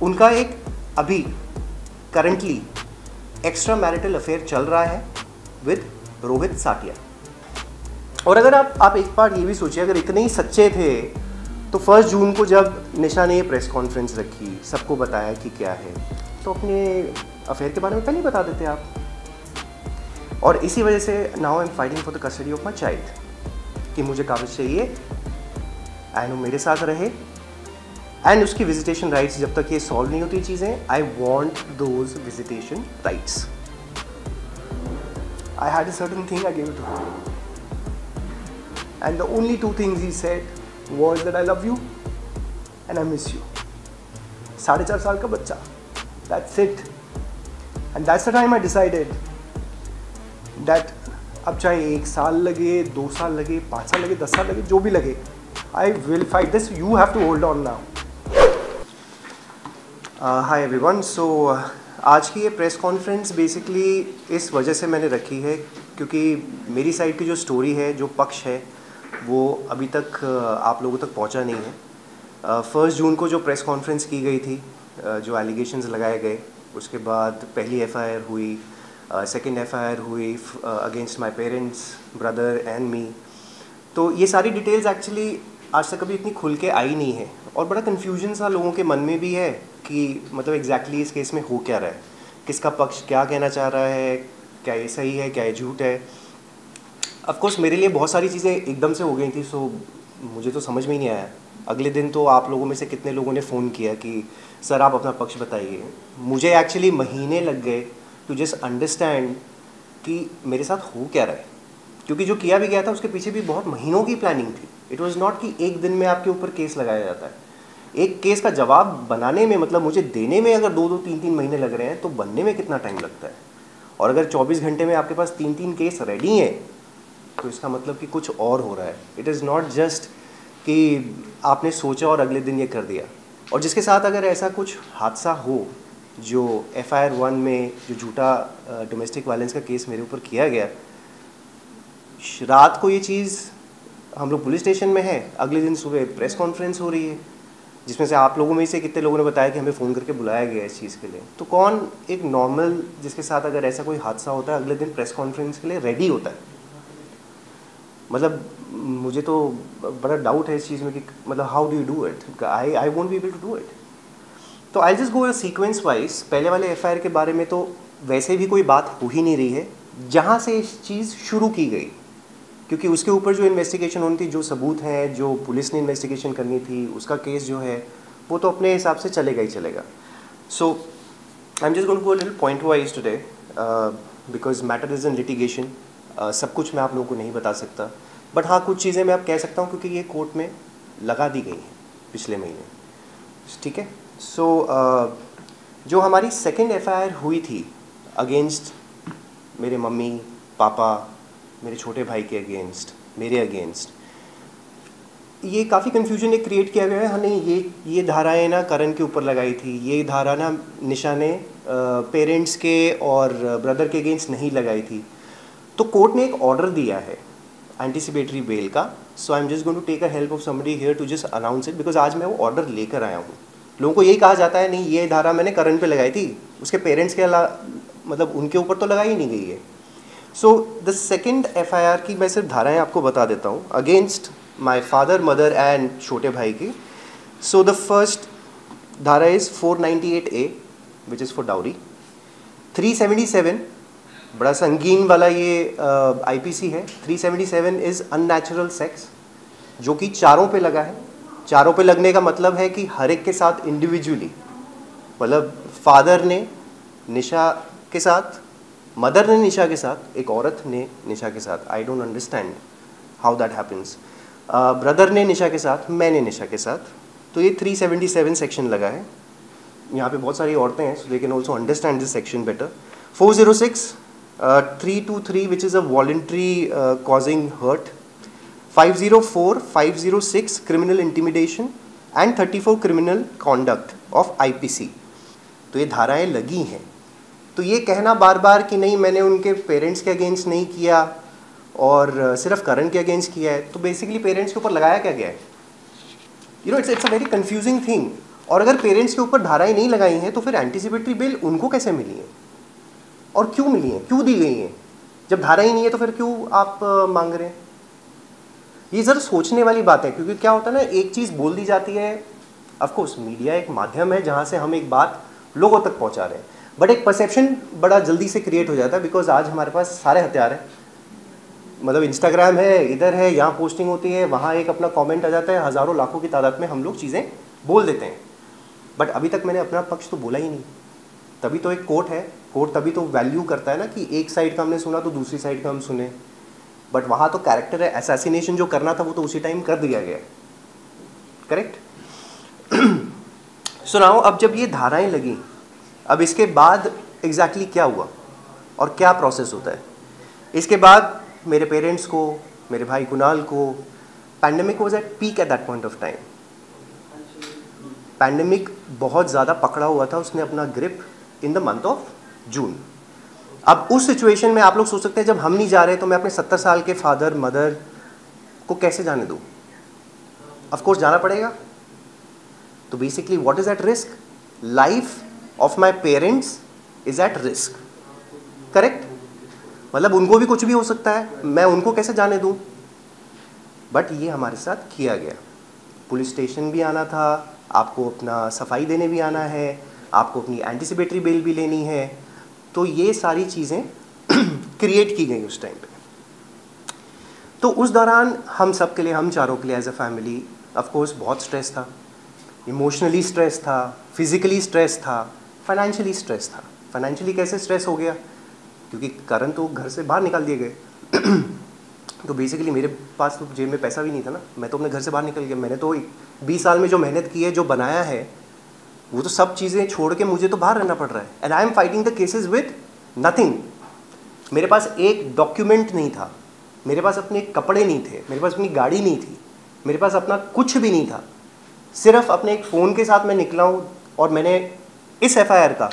उनका एक अभी करंटली एक्स्ट्रा मैरिटल अफेयर चल रहा है विद रोहित साटिया। और अगर आप एक बार ये भी सोचिए, अगर इतने ही सच्चे थे तो 1 जून को जब निशा ने प्रेस कॉन्फ्रेंस रखी, सबको बताया कि क्या है, तो अपने अफेयर के बारे में पहले ही बता देते आप। और इसी वजह से now I am fighting for the custody of my child कि मुझे काबिज चाहिए एंड वो मेरे साथ रहे, एंड उसकी विजिटेशन राइट्स जब तक ये सॉल्व नहीं होती चीज़ें, I want those visitation rights. I had a certain thing, I give it to him, and the only 2 things he said was that I love you and I miss you. 4.5 साल का बच्चा, that's it. And that's the time I decided that अब चाहे 1 साल लगे, 2 साल लगे, 5 साल लगे, 10 साल लगे, जो भी लगे, I will fight this. You have to hold on now. Hi everyone. So आज की ये प्रेस कॉन्फ्रेंस बेसिकली इस वजह से मैंने रखी है क्योंकि मेरी साइड की जो स्टोरी है, जो पक्ष है, वो अभी तक आप लोगों तक पहुंचा नहीं है। 1 जून को जो प्रेस कॉन्फ्रेंस की गई थी, जो एलिगेशंस लगाए गए, उसके बाद पहली एफआईआर हुई, सेकंड एफआईआर हुई against my parents, brother and me. तो ये सारी डिटेल्स एक्चुअली आज तक कभी इतनी खुल के आई नहीं है और बड़ा कन्फ्यूजन सा लोगों के मन में भी है कि मतलब एग्जैक्टली इस केस में हो क्या रहा है, किसका पक्ष क्या कहना चाह रहा है, क्या ये सही है, क्या ये झूठ है। ऑफ कोर्स मेरे लिए बहुत सारी चीज़ें एकदम से हो गई थी, सो मुझे तो समझ में ही नहीं आया। अगले दिन तो आप लोगों में से कितने लोगों ने फ़ोन किया कि सर आप अपना पक्ष बताइए। मुझे एक्चुअली महीने लग गए टू जस्ट अंडरस्टैंड कि मेरे साथ हो क्या रहा है, क्योंकि जो किया भी गया था उसके पीछे भी बहुत महीनों की प्लानिंग थी। इट वाज नॉट कि एक दिन में आपके ऊपर केस लगाया जाता है। एक केस का जवाब बनाने में, मतलब मुझे देने में अगर 2-2, 3-3 महीने लग रहे हैं तो बनने में कितना टाइम लगता है। और अगर 24 घंटे में आपके पास 3-3 केस रेडी हैं तो इसका मतलब कि कुछ और हो रहा है। इट इज़ नॉट जस्ट कि आपने सोचा और अगले दिन ये कर दिया। और जिसके साथ अगर ऐसा कुछ हादसा हो, जो FIR 1 में जो झूठा डोमेस्टिक वायलेंस का केस मेरे ऊपर किया गया, रात को ये चीज़ हम लोग पुलिस स्टेशन में है, अगले दिन सुबह प्रेस कॉन्फ्रेंस हो रही है, जिसमें से आप लोगों में से कितने लोगों ने बताया कि हमें फ़ोन करके बुलाया गया इस चीज़ के लिए। तो कौन एक नॉर्मल जिसके साथ अगर ऐसा कोई हादसा होता है अगले दिन प्रेस कॉन्फ्रेंस के लिए रेडी होता है? मतलब मुझे तो बड़ा डाउट है इस चीज़ में कि मतलब how do you do it. I won't be able to do it. तो I just go sequence wise. पहले वाले FIR के बारे में तो वैसे भी कोई बात हो ही नहीं रही है, जहाँ से इस चीज़ शुरू की गई, क्योंकि उसके ऊपर जो इन्वेस्टिगेशन होनी थी, जो सबूत हैं, जो पुलिस ने इन्वेस्टिगेशन करनी थी, उसका केस जो है वो तो अपने हिसाब से चलेगा ही चलेगा। So I am just going to go little point wise today because matter is in litigation. सब कुछ मैं आप लोगों को नहीं बता सकता, बट हाँ कुछ चीज़ें मैं आप कह सकता हूँ क्योंकि ये कोर्ट में लगा दी गई हैं पिछले महीने, ठीक है। सो जो हमारी सेकेंड FIR हुई थी अगेंस्ट मेरे मम्मी पापा, मेरे छोटे भाई के अगेंस्ट, मेरे अगेंस्ट, ये काफ़ी कन्फ्यूजन एक क्रिएट किया गया है। हाँ नहीं, ये धाराएं ना करण के ऊपर लगाई थी, ये धारा ना निशा ने पेरेंट्स के और ब्रदर के अगेंस्ट नहीं लगाई थी। तो कोर्ट ने एक ऑर्डर दिया है एंटीसिपेटरी बेल का। So I am just going to take a help of somebody here to just announce it, because आज मैं वो ऑर्डर लेकर आया हूँ। लोगों को यही कहा जाता है नहीं ये धारा मैंने करण पे लगाई थी, उसके पेरेंट्स के मतलब उनके ऊपर तो लगाई नहीं गई है। सो द सेकेंड FIR की मैं सिर्फ धाराएं आपको बता देता हूँ against my father, mother and छोटे भाई की। सो द फर्स्ट धारा is 498A which is for dowry. 377 बड़ा संगीन वाला ये IPC है। 377 इज़ अननेचुरल सेक्स, जो कि चारों पे लगा है। चारों पे लगने का मतलब है कि हर एक के साथ इंडिविजुअली, मतलब फादर ने निशा के साथ, मदर ने निशा के साथ, एक औरत ने निशा के साथ। I don't understand how that happens. Brother ने निशा के साथ, मैंने निशा के साथ। तो ये 377 सेक्शन लगा है। यहाँ पे बहुत सारी औरतें हैं, so they can also understand this section better. 406 323 which is a voluntary causing hurt. 504 506 criminal intimidation and 34 criminal conduct of IPC। तो ये धाराएं लगी हैं। तो ये कहना बार बार कि नहीं मैंने उनके पेरेंट्स के अगेंस्ट नहीं किया और सिर्फ करण के अगेंस्ट किया है, तो बेसिकली पेरेंट्स के ऊपर लगाया क्या गया है? You know it's a very confusing thing. और अगर पेरेंट्स के ऊपर धाराएं नहीं लगाई हैं तो फिर एंटीसिपेटरी बेल उनको कैसे मिली है और क्यों मिली है, क्यों दी गई है? जब धारा ही नहीं है तो फिर क्यों आप मांग रहे हैं? ये ज़रा सोचने वाली बात है, क्योंकि क्या होता है ना, एक चीज़ बोल दी जाती है, ऑफ कोर्स मीडिया एक माध्यम है जहाँ से हम एक बात लोगों तक पहुँचा रहे हैं, बट एक परसेप्शन बड़ा जल्दी से क्रिएट हो जाता है, बिकॉज आज हमारे पास सारे हथियार हैं। मतलब इंस्टाग्राम है, इधर है, यहाँ पोस्टिंग होती है, वहाँ एक अपना कमेंट आ जाता है, हज़ारों लाखों की तादाद में हम लोग चीज़ें बोल देते हैं। बट अभी तक मैंने अपना पक्ष तो बोला ही नहीं। तभी तो एक कोर्ट है, कोर्ट तभी तो वैल्यू करता है ना कि एक साइड का हमने सुना तो दूसरी साइड का हम सुने। बट वहाँ तो कैरेक्टर है, असैसिनेशन जो करना था वो तो उसी टाइम कर दिया गया, करेक्ट? सुनाओ, अब जब ये धाराएं लगी, अब इसके बाद एग्जैक्टली क्या हुआ और क्या प्रोसेस होता है? इसके बाद मेरे पेरेंट्स को, मेरे भाई कुणाल को, pandemic was at peak at that point of time. Pandemic बहुत ज़्यादा पकड़ा हुआ था, उसने अपना grip in the month of June. अब उस सिचुएशन में आप लोग सोच सकते हैं, जब हम नहीं जा रहे तो मैं अपने 70 साल के फादर मदर को कैसे जाने दूँ? ऑफ कोर्स जाना पड़ेगा। तो basically what is at risk? Life of my parents is at risk, correct? मतलब उनको भी कुछ भी हो सकता है, मैं उनको कैसे जाने दूँ? बट ये हमारे साथ किया गया। पुलिस स्टेशन भी आना था, आपको अपना सफाई देने भी आना है, आपको अपनी एंटीसिपेटरी बेल भी लेनी है, तो ये सारी चीज़ें क्रिएट की गई उस टाइम पे। तो उस दौरान हम सब के लिए, हम चारों के लिए as a family of course बहुत स्ट्रेस था। इमोशनली स्ट्रेस था, फिजिकली स्ट्रेस था, फाइनेंशियली स्ट्रेस था। फाइनेंशियली कैसे स्ट्रेस हो गया? क्योंकि करण तो घर से बाहर निकाल दिए गए। तो बेसिकली मेरे पास तो जेब में पैसा भी नहीं था ना, मैं तो अपने घर से बाहर निकल गया। मैंने तो 20 साल में जो मेहनत की है, जो बनाया है, वो तो सब चीज़ें छोड़ के मुझे तो बाहर रहना पड़ रहा है। And I am fighting the cases with nothing. मेरे पास एक डॉक्यूमेंट नहीं था, मेरे पास अपने कपड़े नहीं थे, मेरे पास अपनी गाड़ी नहीं थी, मेरे पास अपना कुछ भी नहीं था। सिर्फ अपने एक फ़ोन के साथ मैं निकला हूँ और मैंने इस FIR का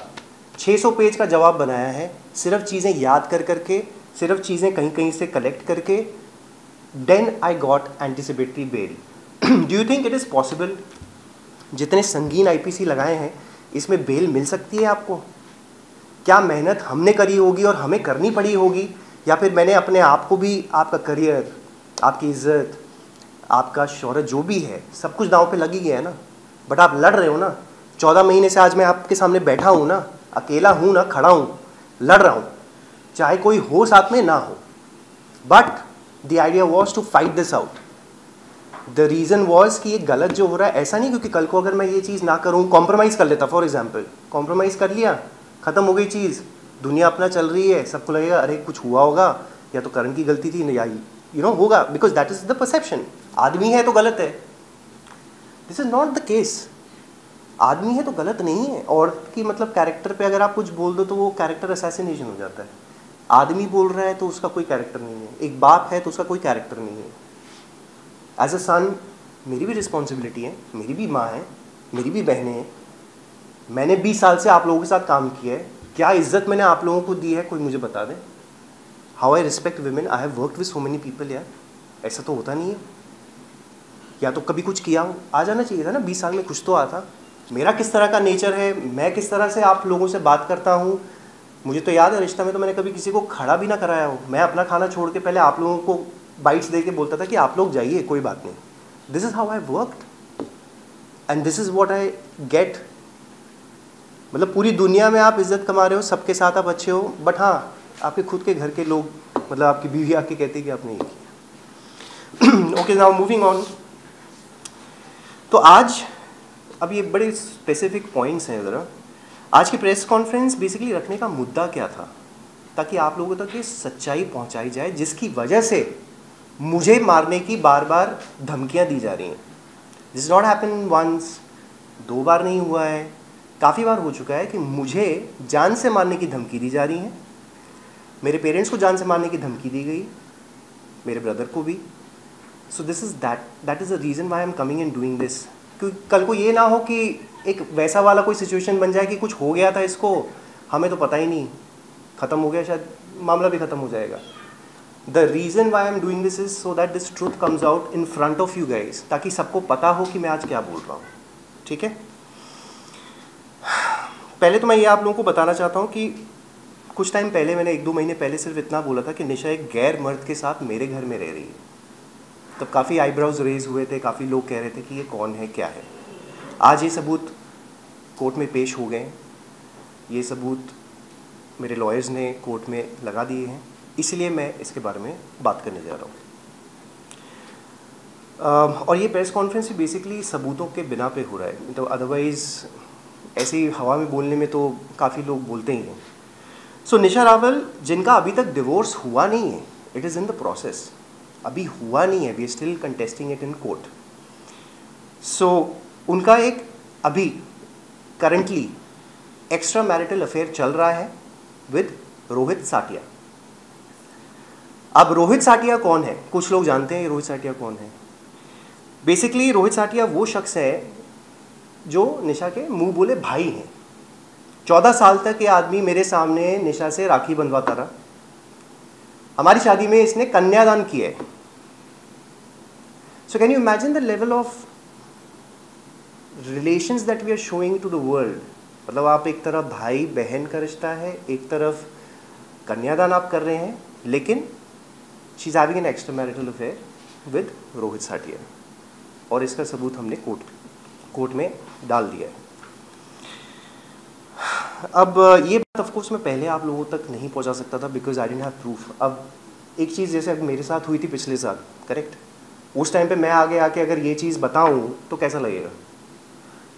600 पेज का जवाब बनाया है, सिर्फ चीज़ें याद कर करके, सिर्फ चीज़ें कहीं कहीं से कलेक्ट करके। Then I got anticipatory bail. Do you think it is possible? जितने संगीन IPC लगाए हैं, इसमें बेल मिल सकती है आपको? क्या मेहनत हमने करी होगी और हमें करनी पड़ी होगी, या फिर मैंने अपने आप को भी, आपका करियर, आपकी इज्जत, आपका शोहरत जो भी है, सब कुछ दांव पे लगी गया है ना। बट आप लड़ रहे हो ना। 14 महीने से आज मैं आपके सामने बैठा हूँ ना, अकेला हूँ ना, खड़ा हूँ, लड़ रहा हूँ, चाहे कोई हो साथ में ना हो। But the idea was to fight this out. The reason was कि ये गलत जो हो रहा है, ऐसा नहीं क्योंकि कल को अगर मैं ये चीज़ ना करूँ, कॉम्प्रोमाइज़ कर लेता, फॉर एग्जाम्पल कॉम्प्रोमाइज़ कर लिया, ख़त्म हो गई चीज़, दुनिया अपना चल रही है, सबको लगेगा अरे कुछ हुआ होगा, या तो करण की गलती थी, या होगा, because that is the perception. आदमी है तो गलत है। This is not the case. आदमी है तो गलत नहीं है। औरत की मतलब कैरेक्टर पे अगर आप कुछ बोल दो तो वो कैरेक्टर असैसिनेशन हो जाता है। आदमी बोल रहा है तो उसका कोई कैरेक्टर नहीं है। एक बाप है तो उसका कोई कैरेक्टर नहीं है। एज अ सन मेरी भी रिस्पॉन्सिबिलिटी है, मेरी भी माँ है, मेरी भी बहनें हैं। मैंने 20 साल से आप लोगों के साथ काम किया है, क्या इज्जत मैंने आप लोगों को दी है, कोई मुझे बता दें। How I respect women, I have worked with so many people यार। ऐसा तो होता नहीं है। या तो कभी कुछ किया हो, आ जाना चाहिए था ना, 20 साल में कुछ तो आता। मेरा किस तरह का नेचर है, मैं किस तरह से आप लोगों से बात करता हूँ, मुझे तो याद है रिश्ता में तो मैंने कभी किसी को खड़ा भी ना कराया हो। मैं अपना खाना छोड़ के पहले आप लोगों को बाइट्स दे के बोलता था कि आप लोग जाइए, कोई बात नहीं। This is how I worked and this is what I get. मतलब पूरी दुनिया में आप इज्जत कमा रहे हो, सबके साथ आप अच्छे हो, बट हाँ आपके खुद के घर के लोग, मतलब आपकी बीवी आके कहती है कि आपने ये किया। Okay, now moving on. तो आज अब ये बड़े स्पेसिफिक पॉइंट्स हैं ज़रा। आज की प्रेस कॉन्फ्रेंस बेसिकली रखने का मुद्दा क्या था, ताकि आप लोगों तक ये सच्चाई पहुंचाई जाए जिसकी वजह से मुझे मारने की बार बार धमकियां दी जा रही हैं। दिस नॉट हैपन वंस, 2 बार नहीं हुआ है, काफ़ी बार हो चुका है कि मुझे जान से मारने की धमकी दी जा रही है। मेरे पेरेंट्स को जान से मारने की धमकी दी गई, मेरे ब्रदर को भी। So this is that is the reason why I am coming and doing this. क्योंकि कल को ये ना हो कि एक वैसा वाला कोई सिचुएशन बन जाए कि कुछ हो गया था इसको, हमें तो पता ही नहीं, ख़त्म हो गया, शायद मामला भी ख़त्म हो जाएगा। The reason why I am doing this is so that this truth comes out in front of you guys, ताकि सबको पता हो कि मैं आज क्या बोल रहा हूँ। ठीक है। पहले तो मैं ये आप लोगों को बताना चाहता हूँ कि कुछ टाइम पहले मैंने 1-2 महीने पहले सिर्फ इतना बोला था कि निशा एक गैर मर्द के साथ मेरे घर में रह रही है। तब काफ़ी आईब्राउज रेज हुए थे, काफ़ी लोग कह रहे थे कि ये कौन है, क्या है। आज ये सबूत कोर्ट में पेश हो गए, ये सबूत मेरे लॉयर्स ने कोर्ट में लगा दिए हैं, इसलिए मैं इसके बारे में बात करने जा रहा हूँ। और ये प्रेस कॉन्फ्रेंस भी बेसिकली सबूतों के बिना पे हो रहा है, तो अदरवाइज़ ऐसे ही हवा में बोलने में तो काफ़ी लोग बोलते ही हैं। सो निशा रावल, जिनका अभी तक डिवोर्स हुआ नहीं है, it is in the process, अभी हुआ नहीं है, we are still contesting it in court. So उनका एक अभी करंटली एक्स्ट्रा मैरिटल अफेयर चल रहा है विद रोहित साटिया। अब रोहित साटिया कौन है? कुछ लोग जानते हैं रोहित साटिया कौन है। बेसिकली रोहित साटिया वो शख्स है जो निशा के मुंह बोले भाई हैं। 14 साल तक ये आदमी मेरे सामने निशा से राखी बंधवाता रहा। हमारी शादी में इसने कन्यादान किया है। So can you imagine the level of relations that we are showing to the world. मतलब आप एक तरफ भाई बहन का रिश्ता है, एक तरफ कन्यादान आप कर रहे हैं, लेकिन she is having an extra marital affair with Rohit Satia, और इसका सबूत हमने कोर्ट में डाल दिया है। अब ये बात ऑफ कोर्स मैं पहले आप लोगों तक नहीं पहुंचा सकता था because I didn't have proof. अब एक चीज़ जैसे अब मेरे साथ हुई थी पिछले साल, करेक्ट, उस टाइम पे मैं आगे आके अगर ये चीज़ बताऊं तो कैसा लगेगा?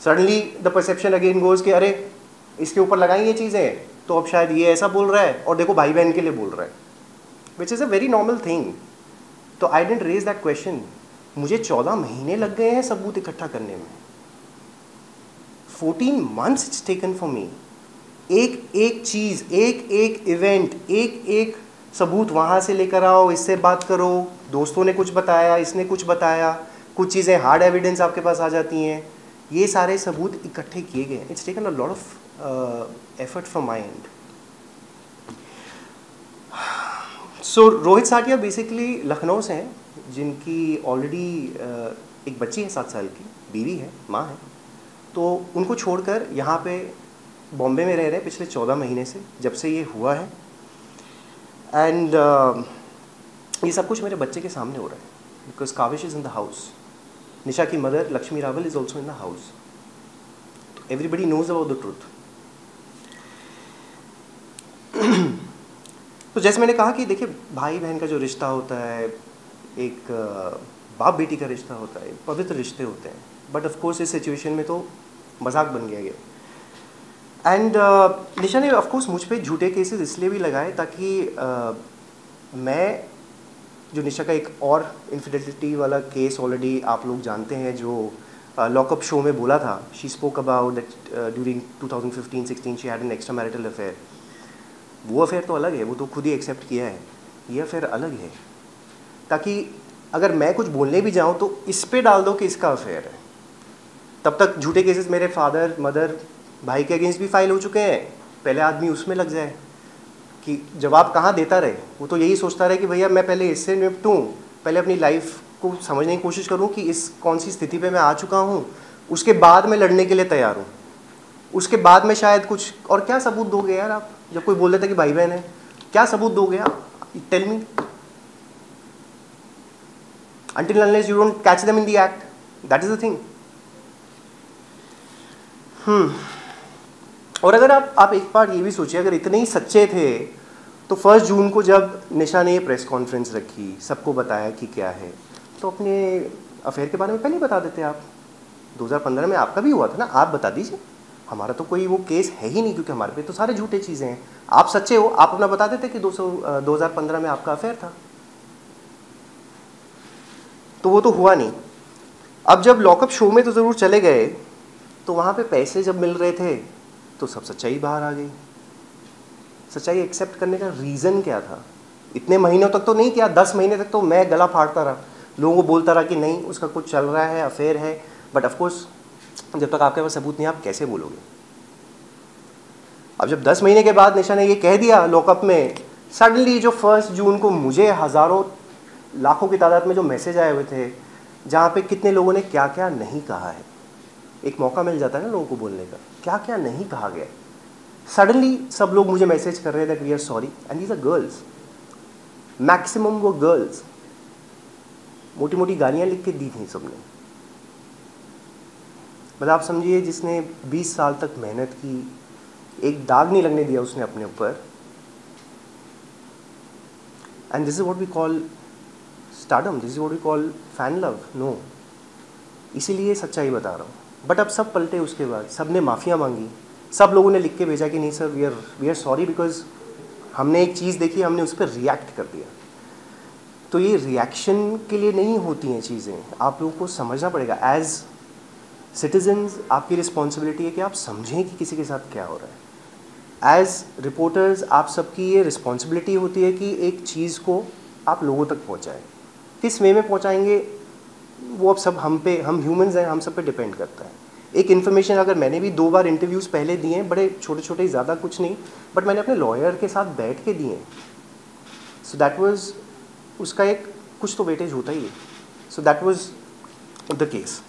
Suddenly the perception again goes कि अरे इसके ऊपर लगाई ये चीज़ें तो अब शायद ये ऐसा बोल रहा है, और देखो भाई बहन के लिए बोल रहा है, which is a very normal thing. तो I didn't raise that question. मुझे 14 महीने लग गए हैं सबूत इकट्ठा करने में। 14 months it's taken for me. एक एक चीज़, एक एक इवेंट, एक एक सबूत वहाँ से लेकर आओ, इससे बात करो, दोस्तों ने कुछ बताया, इसने कुछ बताया, कुछ चीज़ें हार्ड एविडेंस आपके पास आ जाती हैं, ये सारे सबूत इकट्ठे किए गए। It's taken a lot of effort from my end. So Rohit Satia basically Lucknow से हैं, जिनकी ऑलरेडी एक बच्ची है 7 साल की, बीवी है, माँ है। तो उनको छोड़कर यहाँ पे बॉम्बे में रह रहे हैं पिछले 14 महीने से, जब से ये हुआ है। एंड ये सब कुछ मेरे बच्चे के सामने हो रहा है because Kavish is in the house. Nisha की mother Lakshmi Rawal is also in the house. तो everybody knows about the truth. तो जैसे मैंने कहा कि देखिए, भाई बहन का जो रिश्ता होता है, एक बाप बेटी का रिश्ता होता है, पवित्र रिश्ते होते हैं, बट ऑफ कोर्स इस सिचुएशन में तो मजाक बन गया। एंड निशा ने ऑफ कोर्स मुझ पे झूठे केसेस इसलिए भी लगाए ताकि मैं, जो निशा का एक और इनफिडेलिटी वाला केस ऑलरेडी आप लोग जानते हैं, जो लॉकअप शो में बोला था, she spoke about that during 2015-16 she had an extra marital affair. वो अफेयर तो अलग है, वो तो खुद ही एक्सेप्ट किया है, ये अफेयर अलग है। ताकि अगर मैं कुछ बोलने भी जाऊँ तो इस पे डाल दो कि इसका अफेयर है, तब तक झूठे केसेस मेरे फादर, मदर, भाई के अगेंस्ट भी फाइल हो चुके हैं। पहले आदमी उसमें लग जाए कि जवाब कहाँ देता रहे, वो तो यही सोचता रहे कि भैया मैं पहले इससे निपटूँ, पहले अपनी लाइफ को समझने की कोशिश करूँ कि इस कौन सी स्थिति पे मैं आ चुका हूँ, उसके बाद मैं लड़ने के लिए तैयार हूँ, उसके बाद में शायद कुछ। और क्या सबूत दोगे यार आप? जब कोई बोल देता कि भाई बहन है, क्या सबूत दोगे आप? Tell me. Until unless you don't catch them in the act, that is the thing. और अगर आप एक बार ये भी सोचिए, अगर इतने ही सच्चे थे तो 1 जून को जब निशा ने ये प्रेस कॉन्फ्रेंस रखी, सबको बताया कि क्या है, तो अपने अफेयर के बारे में पहले ही बता देते आप। 2015 में आपका भी हुआ था ना, आप बता दीजिए। हमारा तो कोई वो केस है ही नहीं, क्योंकि हमारे पे तो सारे झूठे चीज़ें हैं। आप सच्चे हो, आप अपना बता देते कि 2015 में आपका अफेयर था। तो वो तो हुआ नहीं। अब जब लॉकअप शो में तो ज़रूर चले गए, तो वहाँ पे पैसे जब मिल रहे थे तो सब सच्चाई बाहर आ गई। सच्चाई एक्सेप्ट करने का रीज़न क्या था? इतने महीनों तक तो नहीं किया, 10 महीने तक तो मैं गला फाड़ता रहा, लोगों को बोलता रहा कि नहीं उसका कुछ चल रहा है, अफेयर है, बट ऑफकोर्स जब तक आपके पास सबूत नहीं, आप कैसे बोलोगे? अब जब 10 महीने के बाद निशा ने ये कह दिया लॉकअप में, सडनली जो 1 जून को मुझे हज़ारों लाखों की तादाद में जो मैसेज आए हुए थे, जहाँ पे कितने लोगों ने क्या क्या नहीं कहा है, एक मौका मिल जाता है ना लोगों को बोलने का, क्या क्या नहीं कहा गया। सडनली सब लोग मुझे मैसेज कर रहे हैं that we are sorry, and these are girls, maximum वो गर्ल्स। मोटी मोटी गालियाँ लिख के दी थी सबने। मतलब आप समझिए, जिसने 20 साल तक मेहनत की, एक दाग नहीं लगने दिया उसने अपने ऊपर, and this is what we call stardom, this is what we call fan love. No, इसीलिए सच्चाई बता रहा हूँ। बट अब सब पलटे, उसके बाद सब ने माफ़िया मांगी, सब लोगों ने लिख के भेजा कि नहीं sir, we are sorry because हमने एक चीज़ देखी, हमने उस पर रिएक्ट कर दिया। तो ये रिएक्शन के लिए नहीं होती हैं चीज़ें, आप लोगों को समझना पड़ेगा। एज सिटीजन्स आपकी रिस्पॉन्सिबिलिटी है कि आप समझें कि किसी के साथ क्या हो रहा है। एज रिपोर्टर्स आप सबकी ये रिस्पॉन्सिबिलिटी होती है कि एक चीज़ को आप लोगों तक पहुँचाएँ। किस वे में पहुँचाएंगे वो अब सब हम ह्यूमंस हैं, हम सब पे डिपेंड करता है। एक इन्फॉर्मेशन अगर मैंने भी 2 बार इंटरव्यूज़ पहले दिए हैं, बड़े छोटे छोटे, ज़्यादा कुछ नहीं, बट मैंने अपने लॉयर के साथ बैठ के दिए हैं। सो दैट वाज, उसका एक कुछ तो वेटेज होता ही है। So that was the case.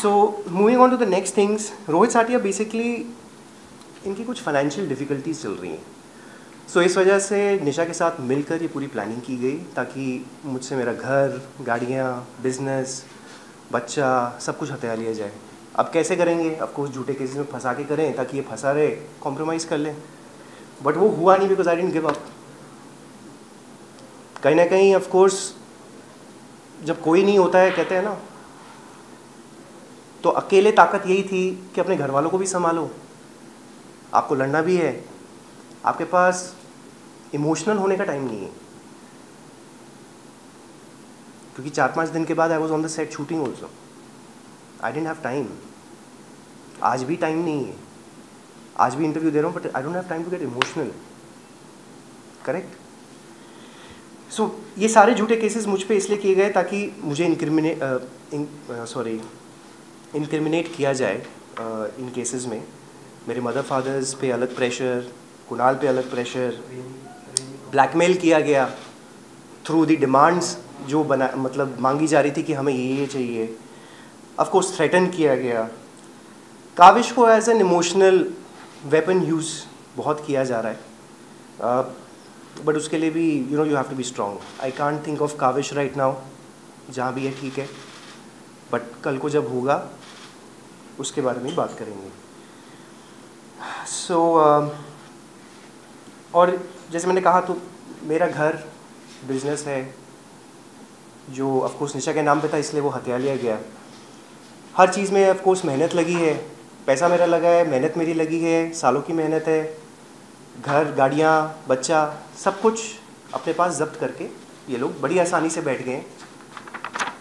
So moving on to the next things, Rohit Satia basically इनकी कुछ फाइनेंशियल डिफ़िकल्टीज चल रही हैं। सो इस वजह से निशा के साथ मिलकर ये पूरी प्लानिंग की गई ताकि मुझसे मेरा घर, गाड़ियाँ, बिजनेस, बच्चा, सब कुछ हथिया लिया जाए। अब कैसे करेंगे? ऑफ कोर्स झूठे केसेस में फंसा के करें ताकि ये फंसा रहे, कॉम्प्रोमाइज़ कर लें। बट वो हुआ नहीं because I didn't give up. कहीं ना कहीं ऑफ कोर्स जब कोई नहीं होता है, कहते हैं ना, तो अकेले ताकत यही थी कि अपने घर वालों को भी संभालो, आपको लड़ना भी है, आपके पास इमोशनल होने का टाइम नहीं है। क्योंकि 4-5 दिन के बाद I was on the set shooting also, I didn't have time. आज भी टाइम नहीं है, आज भी इंटरव्यू दे रहा हूँ, but I don't have time to get emotional. Correct? So ये सारे झूठे केसेस मुझ पे इसलिए किए गए ताकि मुझे इनक्रिमिनेट किया जाए इन केसेस में। मेरे मदर फादर्स पे अलग प्रेशर, कुणाल पे अलग प्रेशर, ब्लैकमेल किया गया थ्रू दी डिमांड्स जो मतलब मांगी जा रही थी कि हमें ये चाहिए। ऑफ कोर्स थ्रेटन किया गया। काविश को as an emotional weapon use बहुत किया जा रहा है, बट उसके लिए भी you have to be strong. I can't think of Kavish right now, जहाँ भी है ठीक है, बट कल को जब होगा उसके बारे में बात करेंगे। सो और जैसे मैंने कहा, तो मेरा घर, बिजनेस है जो ऑफ कोर्स निशा के नाम पे था, इसलिए वो हथिया लिया गया। हर चीज़ में ऑफ कोर्स मेहनत लगी है, पैसा मेरा लगा है, मेहनत मेरी लगी है, सालों की मेहनत है। घर, गाड़ियाँ, बच्चा, सब कुछ अपने पास जब्त करके ये लोग बड़ी आसानी से बैठ गए।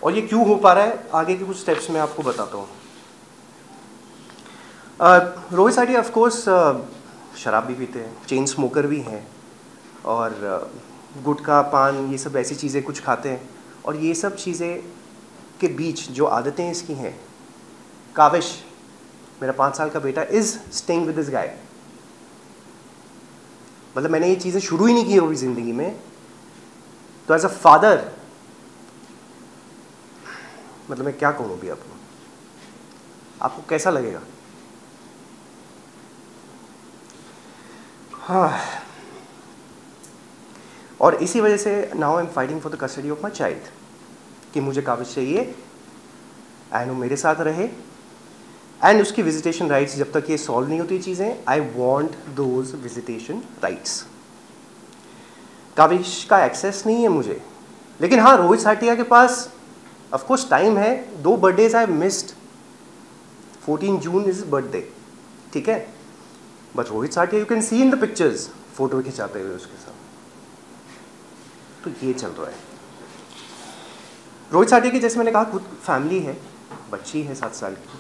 और ये क्यों हो पा रहा है, आगे के कुछ स्टेप्स मैं आपको बताता हूँ। रोहित साटिया ऑफ कोर्स शराब भी पीते हैं, चेन स्मोकर भी हैं, और गुटखा, पान, ये सब ऐसी चीज़ें कुछ खाते हैं। और ये सब चीज़ें के बीच जो आदतें इसकी हैं, काविश मेरा 5 साल का बेटा is staying with this guy. मतलब मैंने ये चीज़ें शुरू ही नहीं की होगी ज़िंदगी में, तो एज अ फादर मतलब मैं क्या कहूँ अभी आपको कैसा लगेगा? हाँ, और इसी वजह से now I am fighting for the custody of my child, कि मुझे काबिज चाहिए एंड वो मेरे साथ रहे, एंड उसकी विजिटेशन राइट्स जब तक ये सॉल्व नहीं होती चीज़ें, I want those visitation rights. काबिज का एक्सेस नहीं है मुझे, लेकिन हाँ, रोहित साटिया के पास ऑफ कोर्स टाइम है। 2 birthdays I missed, 14 June is birthday, ठीक है, but Rohit Satia you can see in the pictures, photo खिंचाते हुए उसके साथ। तो ये चल रहा है। रोहित साटिया की, जैसे मैंने कहा, खुद फैमिली है, बच्ची है 7 साल की,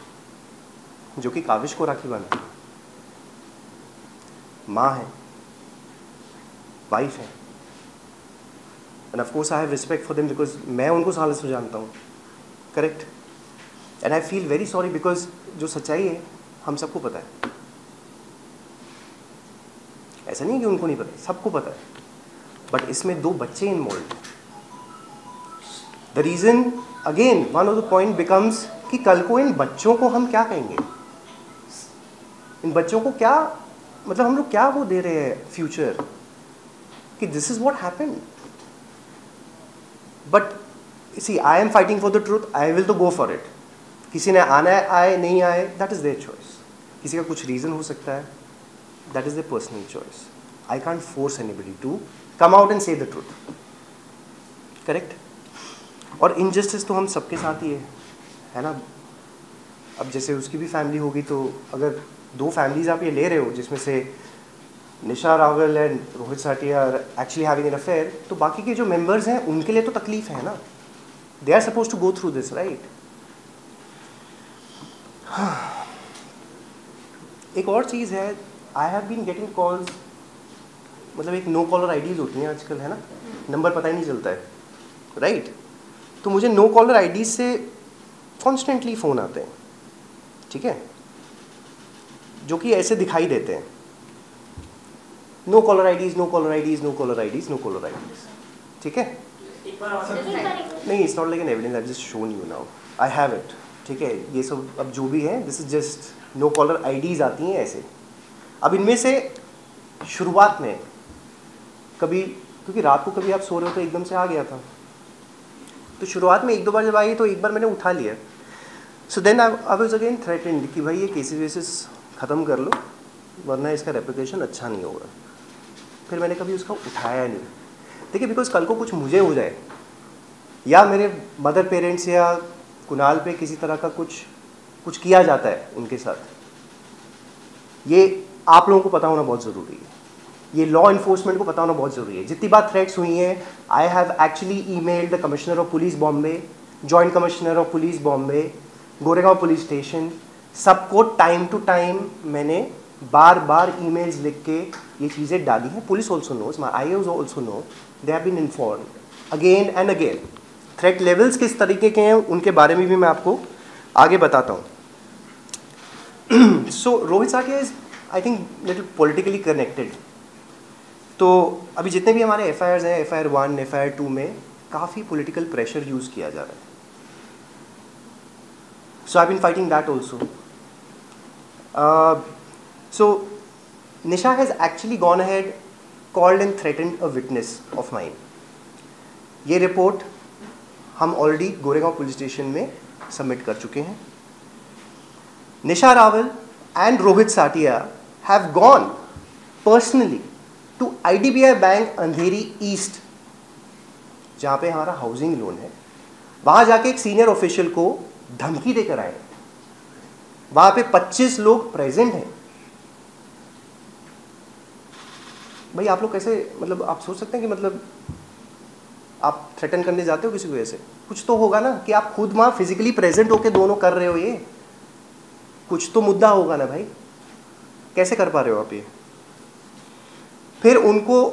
जो कि काविश को राखी बांधती है, माँ है, वाइफ है, and of course I have respect for them because मैं उनको सालों से जानता हूँ। Correct? And I feel very sorry because जो सच्चाई है हम सबको पता है। ऐसा नहीं कि उनको नहीं पता, सबको पता है, बट इसमें 2 बच्चे इन्वॉल्व हैं। The reason again, one of the point becomes कि कल को इन बच्चों को हम क्या कहेंगे? इन बच्चों को क्या मतलब हम लोग क्या वो दे रहे हैं फ्यूचर कि this is what happened. But see I am fighting for the truth, I will तो गो फॉर इट. किसी ने आना है आए नहीं आए दैट इज देयर चॉइस. किसी का कुछ रीज़न हो सकता है, that is their personal choice. I can't force anybody to come out and say the truth. Correct. और इनजस्टिस तो हम सबके साथ ही है ना. अब जैसे उसकी भी फैमिली होगी, तो अगर 2 फैमिलीज आप ये ले रहे हो जिसमें से Nisha Rawal and Rohit Satia are actually having an affair, तो बाकी के जो मेंबर्स हैं उनके लिए तो तकलीफ है ना. They are suppose to go through this, right. एक और चीज़ है, I have been getting calls, मतलब एक नो कॉलर आईडीज़ होती हैं आजकल, है ना, नंबर पता ही नहीं चलता है, राइट. तो मुझे नो कॉलर आईडीज़ से कॉन्स्टेंटली फ़ोन आते हैं, ठीक है, जो कि ऐसे दिखाई देते हैं, no caller IDs, no caller IDs, no caller IDs, no caller IDs. ठीक है. नहीं, it's not like an evidence, I just shown you now, I have it. ठीक है, ये सब अब जो भी है, this is just no caller IDs आती हैं ऐसे. अब इनमें से शुरुआत में कभी, क्योंकि रात को कभी आप सो रहे हो तो एकदम से आ गया था, तो शुरुआत में 1-2 बार जब आई तो एक बार मैंने उठा लिया. So then I was again threatened कि भाई ये केसेस वेसेस ख़त्म कर लो वरना इसका रेपुटेशन अच्छा नहीं होगा. फिर मैंने कभी उसका उठाया नहीं. देखिए, बिकॉज कल को कुछ मुझे हो जाए या मेरे मदर पेरेंट्स या कुणाल पे किसी तरह का कुछ किया जाता है उनके साथ, ये आप लोगों को पता होना बहुत ज़रूरी है. ये लॉ इन्फोर्समेंट को पता होना बहुत ज़रूरी है. जितनी बार थ्रेट्स हुई हैं, I have actually emailed the commissioner of police Bombay, joint commissioner of police Bombay, Goregaon police station, सबको टाइम टू टाइम मैंने बार बार ईमेल्स लिख के ये चीज़ें डाली हैं. Police also knows, my I also know, they have been informed again and again. Threat levels किस तरीके के हैं उनके बारे में भी मैं आपको आगे बताता हूँ. So Rohit Satia is I think little politically connected. तो अभी जितने भी हमारे FIRs हैं, FIR 1, FIR 2 में काफ़ी पॉलिटिकल प्रेशर यूज़ किया जा रहा है. So I been fighting that also. So Nisha has actually gone ahead, called and threatened a witness of mine. ये रिपोर्ट हम ऑलरेडी गोरेगांव पुलिस स्टेशन में सबमिट कर चुके हैं. Nisha Rawal and Rohit Satia have gone personally to IDBI bank Andheri east, जहाँ पे हमारा housing loan है. वहाँ जाके एक सीनियर ऑफिशियल को धमकी देकर आए. वहाँ पे 25 लोग प्रेजेंट हैं. भाई आप लोग कैसे, मतलब आप सोच सकते हैं कि मतलब आप थ्रेटन करने जाते हो किसी को ऐसे, कुछ तो होगा ना कि आप खुद वहाँ फिजिकली प्रेजेंट होके दोनों कर रहे हो. ये कुछ तो मुद्दा होगा ना भाई, कैसे कर पा रहे हो आप ये. फिर उनको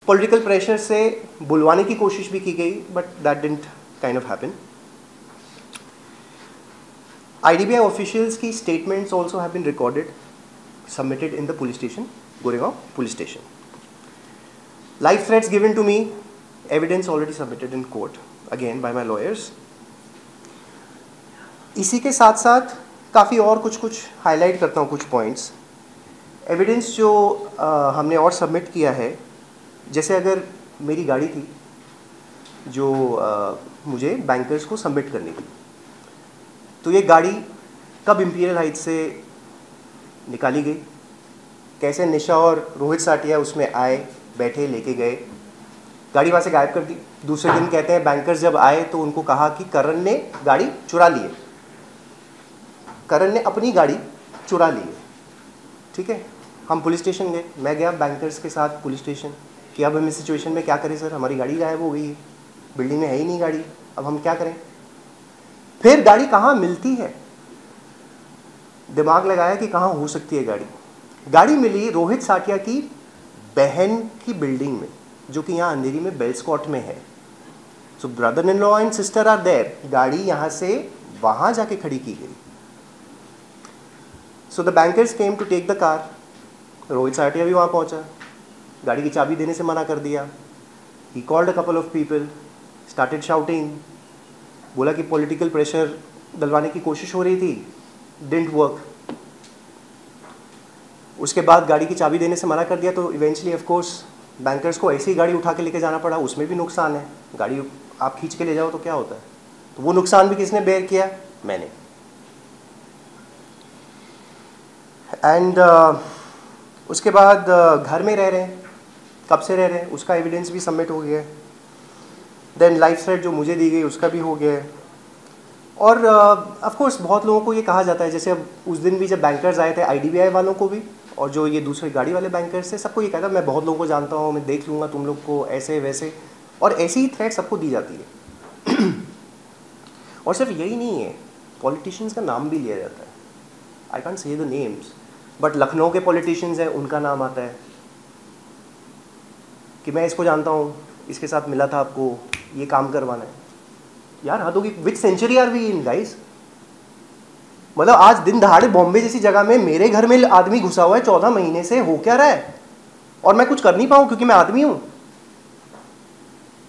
पॉलिटिकल प्रेशर से बुलवाने की कोशिश भी की गई, but that didn't kind of happen. IDBI officials की statements also have been recorded, submitted in the police station, Goregaon police station. Life threats given to me, evidence already submitted in court again by my lawyers. इसी के साथ साथ काफ़ी और कुछ highlight करता हूँ कुछ पॉइंट्स. एविडेंस जो हमने और सबमिट किया है, जैसे अगर मेरी गाड़ी थी जो मुझे बैंकर्स को सबमिट करनी थी, तो ये गाड़ी कब इंपीरियल हाइट्स से निकाली गई, कैसे निशा और रोहित साटिया उसमें आए, बैठे, लेके गए, गाड़ी वहाँ से गायब कर दी. दूसरे दिन कहते हैं बैंकर्स जब आए तो उनको कहा कि करण ने गाड़ी चुरा ली है. करण ने अपनी गाड़ी चुरा ली है. ठीक है, हम पुलिस स्टेशन गए, मैं गया बैंकर्स के साथ पुलिस स्टेशन कि अब हम इस सिचुएशन में क्या करें सर, हमारी गाड़ी गायब हो गई है, बिल्डिंग में है ही नहीं गाड़ी, अब हम क्या करें. फिर गाड़ी कहाँ मिलती है, दिमाग लगाया कि कहाँ हो सकती है गाड़ी. गाड़ी मिली रोहित साटिया की बहन की बिल्डिंग में, जो कि यहाँ अंधेरी में बेल्सकॉट में है. So brother in law and sister are there. गाड़ी यहाँ से वहाँ जाके खड़ी की गई. So the bankers came to take the car. Rohit Satia भी वहाँ पहुँचा, गाड़ी की चाबी देने से मना कर दिया. He called a couple of people, started shouting, बोला कि पॉलिटिकल प्रेशर डलवाने की कोशिश हो रही थी, डिडंट वर्क. उसके बाद गाड़ी की चाबी देने से मना कर दिया, तो इवेंचुअली ऑफ कोर्स बैंकर्स को ऐसी ही गाड़ी उठा के लेके जाना पड़ा, उसमें भी नुकसान है। गाड़ी आप खींच के ले जाओ तो क्या होता है, तो वो नुकसान भी किसने बेयर किया? मैंने। एंड उसके बाद घर में रह रहे हैं, कब से रह रहे हैं उसका एविडेंस भी सबमिट हो गया है। देन लाइफ थ्रेट जो मुझे दी गई उसका भी हो गया है। और ऑफ कोर्स बहुत लोगों को ये कहा जाता है, जैसे अब उस दिन भी जब बैंकर्स आए थे IDBI वालों को भी, और जो ये दूसरे गाड़ी वाले बैंकर्स थे, सबको ये कहता मैं बहुत लोगों को जानता हूँ, मैं देख लूँगा तुम लोग को ऐसे वैसे, और ऐसी ही थ्रेट सबको दी जाती है। और सिर्फ यही नहीं है, पॉलिटिशियंस का नाम भी लिया जाता है। I can't say the names, but Lucknow के पॉलिटिशियंस हैं, उनका नाम आता है कि मैं इसको जानता हूँ, इसके साथ मिला था आपको, ये काम करवाना है। यार हद होगी, which century are we in guys? मतलब आज दिन दहाड़े बॉम्बे जैसी जगह में मेरे घर में आदमी घुसा हुआ है 14 महीने से, हो क्या रहा है? और मैं कुछ कर नहीं पाऊँ क्योंकि मैं आदमी हूँ,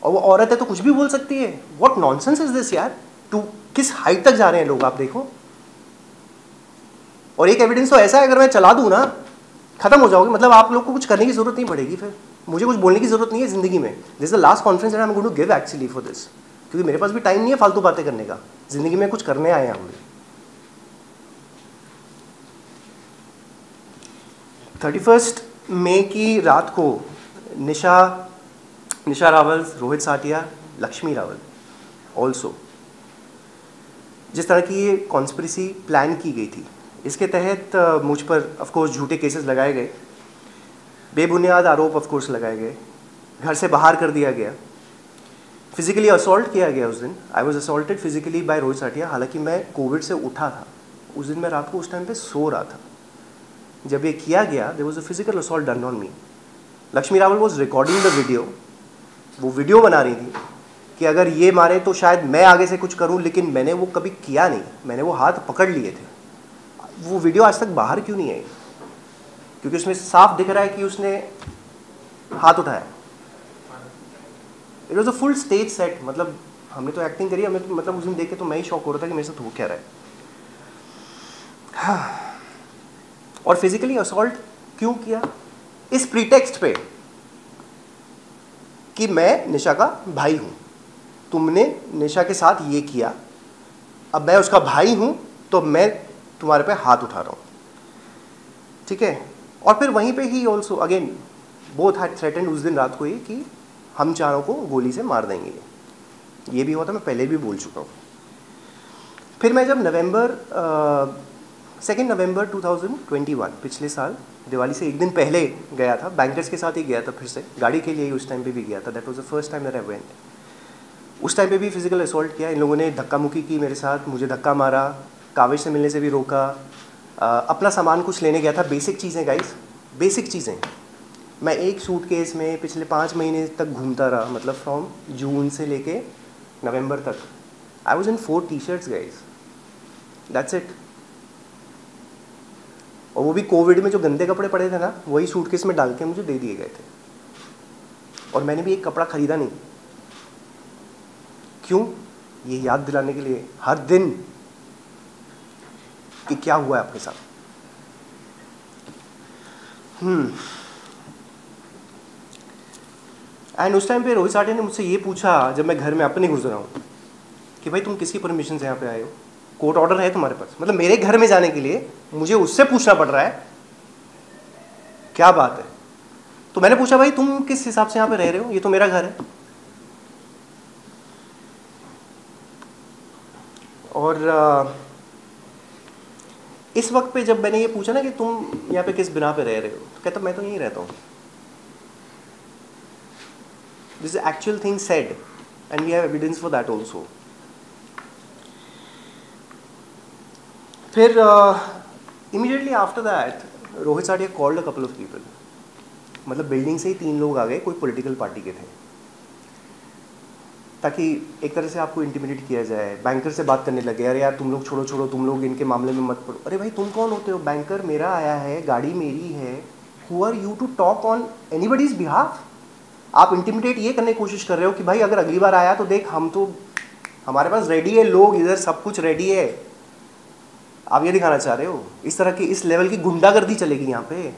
और वो औरत है तो कुछ भी बोल सकती है। व्हाट नॉनसेंस इज दिस यार? किस हाइट तक जा रहे हैं लोग, आप देखो। और एक एविडेंस तो ऐसा है, अगर मैं चला दूँ ना, खत्म हो जाओगे। मतलब आप लोग को कुछ करने की जरूरत नहीं पड़ेगी, फिर मुझे कुछ बोलने की जरूरत नहीं है जिंदगी में। This is the last conference I am going to give actually for this, क्योंकि मेरे पास भी टाइम नहीं है फालतू बातें करने का, जिंदगी में कुछ करने आए हैं हम भी। 31 मई की रात को निशा रावल, रोहित साटिया, लक्ष्मी रावल ऑल्सो, जिस तरह की ये कॉन्स्पिरेसी प्लान की गई थी, इसके तहत मुझ पर ऑफकोर्स झूठे केसेस लगाए गए, बेबुनियाद आरोप ऑफकोर्स लगाए गए, घर से बाहर कर दिया गया, फिजिकली असॉल्ट किया गया। उस दिन I was assaulted physically by Rohit Satia. हालांकि मैं कोविड से उठा था उस दिन, मैं रात को उस टाइम पे सो रहा था जब ये किया गया। There was a physical assault done on me. Lakshmi Rawal was recording the video, वो वीडियो बना रही थी कि अगर ये मारे तो शायद मैं आगे से कुछ करूं, लेकिन मैंने वो कभी किया नहीं, मैंने वो हाथ पकड़ लिए थे। वो वीडियो आज तक बाहर क्यों नहीं आई? क्योंकि उसमें साफ दिख रहा है कि उसने हाथ उठाया। It was a full stage set, मतलब हमने तो एक्टिंग करी, हमें तो, मतलब उस दिन देख के तो मैं ही शॉक हो रहा था कि मेरे साथ हो क्या रहा है। हाँ। और फिजिकली असॉल्ट क्यों किया? इस प्रीटेक्स्ट पे कि मैं निशा का भाई हूं, तुमने निशा के साथ ये किया, अब मैं उसका भाई हूं तो मैं तुम्हारे पे हाथ उठा रहा हूं, ठीक है। और फिर वहीं पे he also again both had threatened उस दिन रात को ही कि हम चारों को गोली से मार देंगे। ये भी हुआ था, मैं पहले भी बोल चुका हूँ। फिर मैं जब 2 नवंबर 2021 पिछले साल दिवाली से एक दिन पहले गया था, बैंकर्स के साथ ही गया था, फिर से गाड़ी के लिए ही उस टाइम पे भी गया था। That was the first time that I went. उस टाइम पे भी फिजिकल असॉल्ट किया, इन लोगों ने धक्का मुक्की की मेरे साथ, मुझे धक्का मारा, कागज से मिलने से भी रोका, अपना सामान कुछ लेने गया था, बेसिक चीज़ें गाइस, बेसिक चीज़ें। मैं एक सूटकेस में पिछले 5 महीने तक घूमता रहा, मतलब फ्रॉम जून से लेके नवंबर तक। I was in 4 t-shirts guys, that's it. और वो भी कोविड में जो गंदे कपड़े पड़े थे ना, वही सूटकेस में डाल के मुझे दे दिए गए थे। और मैंने भी एक कपड़ा खरीदा नहीं। क्यों? ये याद दिलाने के लिए हर दिन कि क्या हुआ है आपके साथ। एंड उस टाइम पे रोहित साटिया ने मुझसे ये पूछा, जब मैं घर में अपने घुस रहा हूँ, कि भाई तुम किसकी परमिशन से यहाँ पे आए हो? कोर्ट ऑर्डर है तुम्हारे पास? मतलब मेरे घर में जाने के लिए मुझे उससे पूछना पड़ रहा है, क्या बात है? तो मैंने पूछा भाई तुम किस हिसाब से यहाँ पे रह रहे हो, ये तो मेरा घर है। और इस वक्त पे जब मैंने ये पूछा ना कि तुम यहाँ पे किस बिना पे रह रहे हो, तो कहता मैं तो यहीं रहता हूँ। This is actual thing said and we have evidence for that also. फिर immediately after that Rohit Satia called a couple of people, मतलब बिल्डिंग से ही 3 लोग आ गए, कोई पॉलिटिकल पार्टी के थे, ताकि एक तरह से आपको इंटिमिडेट किया जाए। बैंकर से बात करने लगे, अरे यार तुम लोग छोड़ो, तुम लोग इनके मामले में मत पड़ो। अरे भाई तुम कौन होते हो? बैंकर मेरा आया है, गाड़ी मेरी है, who are you to talk on anybody's behalf? आप इंटिमिडेट ये करने की कोशिश कर रहे हो कि भाई अगर अगली बार आया तो देख, हम तो, हमारे पास रेडी है लोग, इधर सब कुछ रेडी है, आप ये दिखाना चाह रहे हो? इस तरह की, इस लेवल की गुंडागर्दी चलेगी यहाँ पे?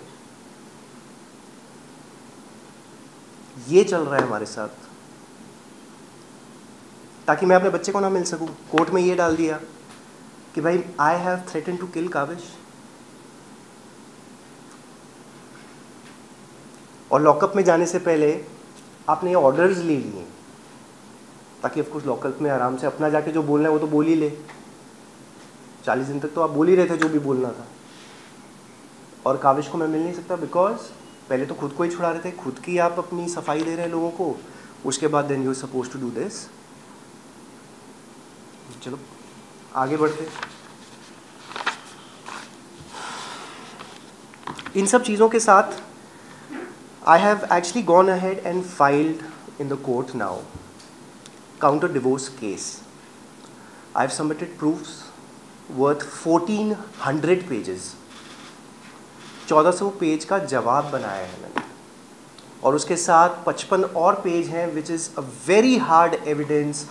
ये चल रहा है हमारे साथ, ताकि मैं अपने बच्चे को ना मिल सकूं। कोर्ट में ये डाल दिया कि भाई I have threaten to kill Kavish, और लॉकअप में जाने से पहले आपने ये ऑर्डर्स ले लिए, ताकि ऑफकोर्स लॉकअप में आराम से अपना जाके जो बोलना है वो तो बोल ही ले। 40 दिन तक तो आप बोल ही रहे थे जो भी बोलना था, और काविश को मैं मिल नहीं सकता बिकॉज पहले तो खुद को ही छुड़ा रहे थे, खुद की आप अपनी सफाई दे रहे हैं लोगों को, उसके बाद then you are suppose to do this. चलो आगे बढ़ते। इन सब चीज़ों के साथ I have actually gone ahead and filed in the court now counter divorce case. I have submitted proofs worth 1400 pages. 1400 page का जवाब बनाया है मैंने, और उसके साथ 55 और पेज हैं which is a very hard evidence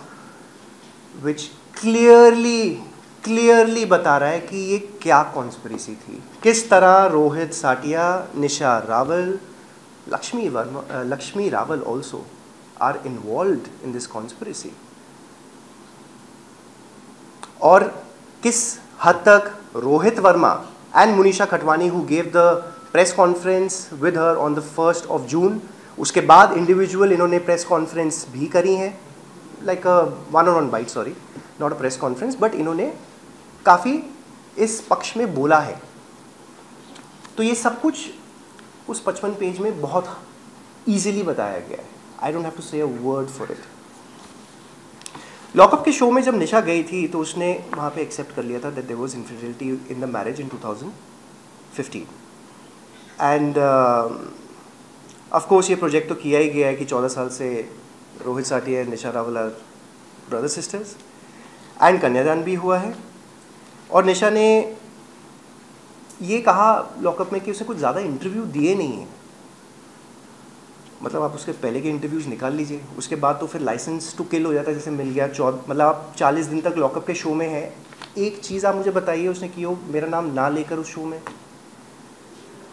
which clearly बता रहा है कि ये क्या कॉन्स्पिरेसी थी, किस तरह रोहित साटिया, निशा Rawal, Lakshmi Raval also are involved in this conspiracy, और किस हद तक Rohit Verma and Munisha Khatwani who gave the press conference with her on the 1st of June, उसके बाद इंडिविजुअल इन्होंने प्रेस कॉन्फ्रेंस भी करी है, like one on one byte, sorry not a press conference, but इन्होंने काफ़ी इस पक्ष में बोला है। तो ये सब कुछ उस 55 पेज में बहुत ईजिली बताया गया है। आई डोंट हैव टू से a word for it. Lockup के शो में जब निशा गई थी तो उसने वहाँ पे एक्सेप्ट कर लिया था that there was infidelity in the marriage in 2015, and of course ये प्रोजेक्ट तो किया ही गया है कि 14 साल से Rohit साटिया and Nisha Rawal are brother sisters, and कन्यादान भी हुआ है। और निशा ने ये कहा लॉकअप में कि उसे कुछ ज़्यादा इंटरव्यू दिए नहीं है, मतलब आप उसके पहले के इंटरव्यूज़ निकाल लीजिए, उसके बाद तो फिर लाइसेंस टू किल हो जाता है, जैसे मिल गया मतलब आप 40 दिन तक लॉकअप के शो में है। एक चीज़ आप मुझे बताइए उसने की हो मेरा नाम ना लेकर उस शो में।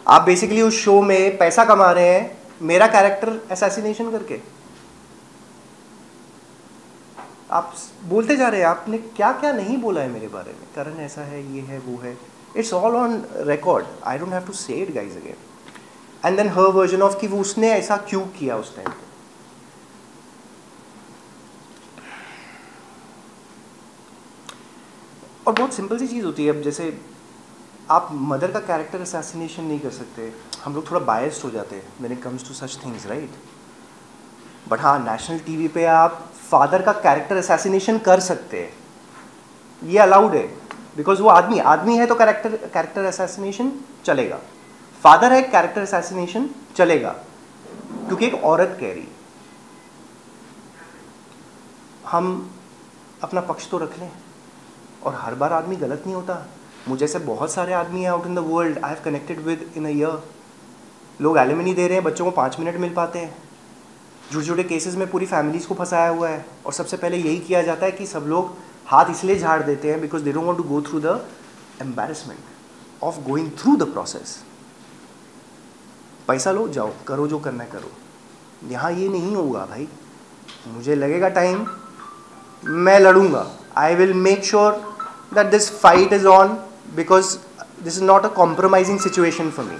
आप बेसिकली उस शो में पैसा कमा रहे हैं मेरा कैरेक्टर असैसिनेशन करके। आप बोलते जा रहे हैं आपने क्या क्या नहीं बोला है मेरे बारे में, करण ऐसा है, ये है, वो है, it's all on record, I don't have to say it guys again. And then her version of कि वो उसने ऐसा क्यों किया उस टाइम पे। और बहुत सिंपल सी चीज़ होती है, अब जैसे आप मदर का कैरेक्टर असैसिनेशन नहीं कर सकते, हम लोग थोड़ा बायस्ड हो जाते हैं when it comes to such things, right. But हाँ, नेशनल टीवी पे आप फादर का कैरेक्टर असैसिनेशन कर सकते हैं, ये अलाउड है, बिकॉज वो आदमी है तो कैरेक्टर असैसिनेशन चलेगा। फादर है, कैरेक्टर असैसिनेशन चलेगा, क्योंकि एक औरत कह रही। हम अपना पक्ष तो रख लें, और हर बार आदमी गलत नहीं होता। मुझे ऐसे बहुत सारे आदमी हैं out in the world I have connected with in a year, लोग एलिमनी दे रहे हैं, बच्चों को 5 मिनट मिल पाते हैं, छोटे छोटे केसेस में पूरी फैमिलीज़ को फंसाया हुआ है। और सबसे पहले यही किया जाता है कि सब लोग हाथ इसलिए झाड़ देते हैं because they don't want to go through the embarrassment of going through the process. पैसा लो, जाओ, करो जो करना है करो। यहाँ ये नहीं होगा भाई, मुझे लगेगा टाइम, मैं लड़ूंगा। I will make sure that this fight is on because this is not a compromising situation for me.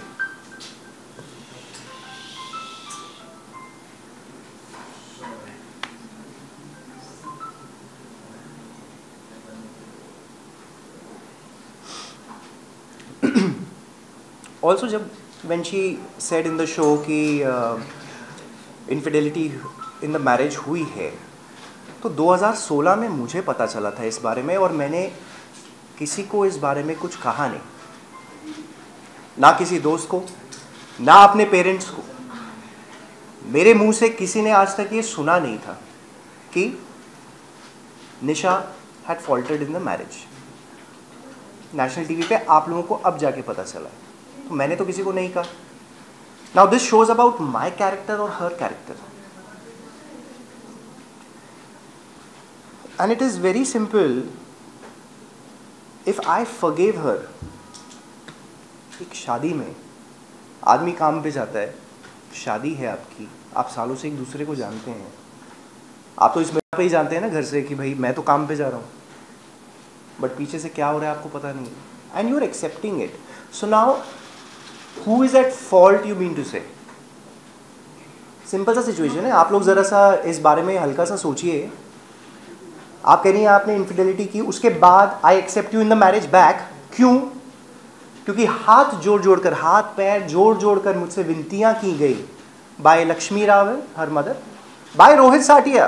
Also जब when she said in the show कि infidelity in the marriage हुई है, तो 2016 में मुझे पता चला था इस बारे में, और मैंने किसी को इस बारे में कुछ कहा नहीं, ना किसी दोस्त को, ना अपने पेरेंट्स को। मेरे मुंह से किसी ने आज तक ये सुना नहीं था कि निशा had faltered in the marriage। National TV पे आप लोगों को अब जाके पता चला, तो मैंने तो किसी को नहीं कहा। Now this shows about my character और her character, and it is very simple if I forgive her, एक शादी में आदमी काम पे जाता है, शादी है आपकी, आप सालों से एक दूसरे को जानते हैं, आप तो इस बात पे ही जानते हैं ना घर से कि भाई मैं तो काम पे जा रहा हूँ, बट पीछे से क्या हो रहा है आपको पता नहीं, and you are accepting it. So now who is at fault, you mean to say? Simple सा सिचुएशन है, आप लोग ज़रा सा इस बारे में हल्का सा सोचिए. आप कह रही हैं आपने इनफिडेलिटी की, उसके बाद I accept you in the marriage back. क्यों? क्योंकि हाथ जोड़ जोड़ कर, हाथ पैर जोड़ जोड़ कर मुझसे विनतियां की गई by Lakshmi Rawal, her mother, by Rohit Sathia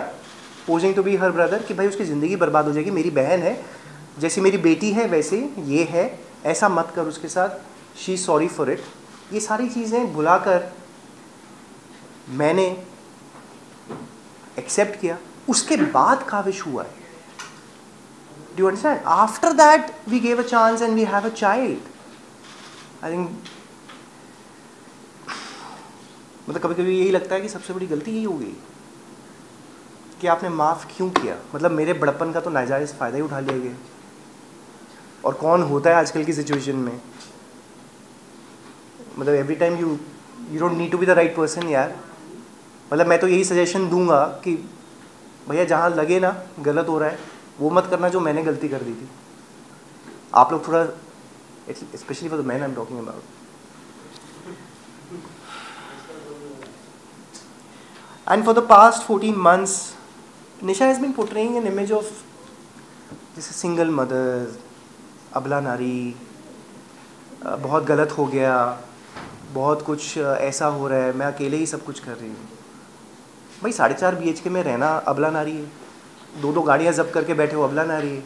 posing to be her brother, कि भाई उसकी ज़िंदगी बर्बाद हो जाएगी, मेरी बहन है, जैसी मेरी बेटी है वैसे ये है, ऐसा मत कर उसके साथ, शी सॉरी फॉर इट. ये सारी चीज़ें भुलाकर मैंने एक्सेप्ट किया. उसके बाद काविश हुआ है. Do you understand? After that, we gave a chance and we have a child. I think मतलब कभी कभी यही लगता है कि सबसे बड़ी गलती यही हो गई कि आपने माफ़ क्यों किया. मतलब मेरे बड़प्पन का तो नाजायज़ फ़ायदा ही उठा लिया गया. और कौन होता है आजकल की सिचुएशन में, मतलब every time you don't need to be the right person यार. मतलब मैं तो यही सजेशन दूंगा कि भैया जहाँ लगे ना गलत हो रहा है वो मत करना जो मैंने गलती कर दी थी. आप लोग थोड़ा, specially for the man I am talking about. And for the past 14 months Nisha has been portraying an image of जैसे सिंगल मदर, अबला नारी, बहुत गलत हो गया, बहुत कुछ ऐसा हो रहा है, मैं अकेले ही सब कुछ कर रही हूँ. भाई 4.5 BHK में रहना अबला नारी है. 2 गाड़ियाँ जब्त करके बैठे हो, अबला नारी है.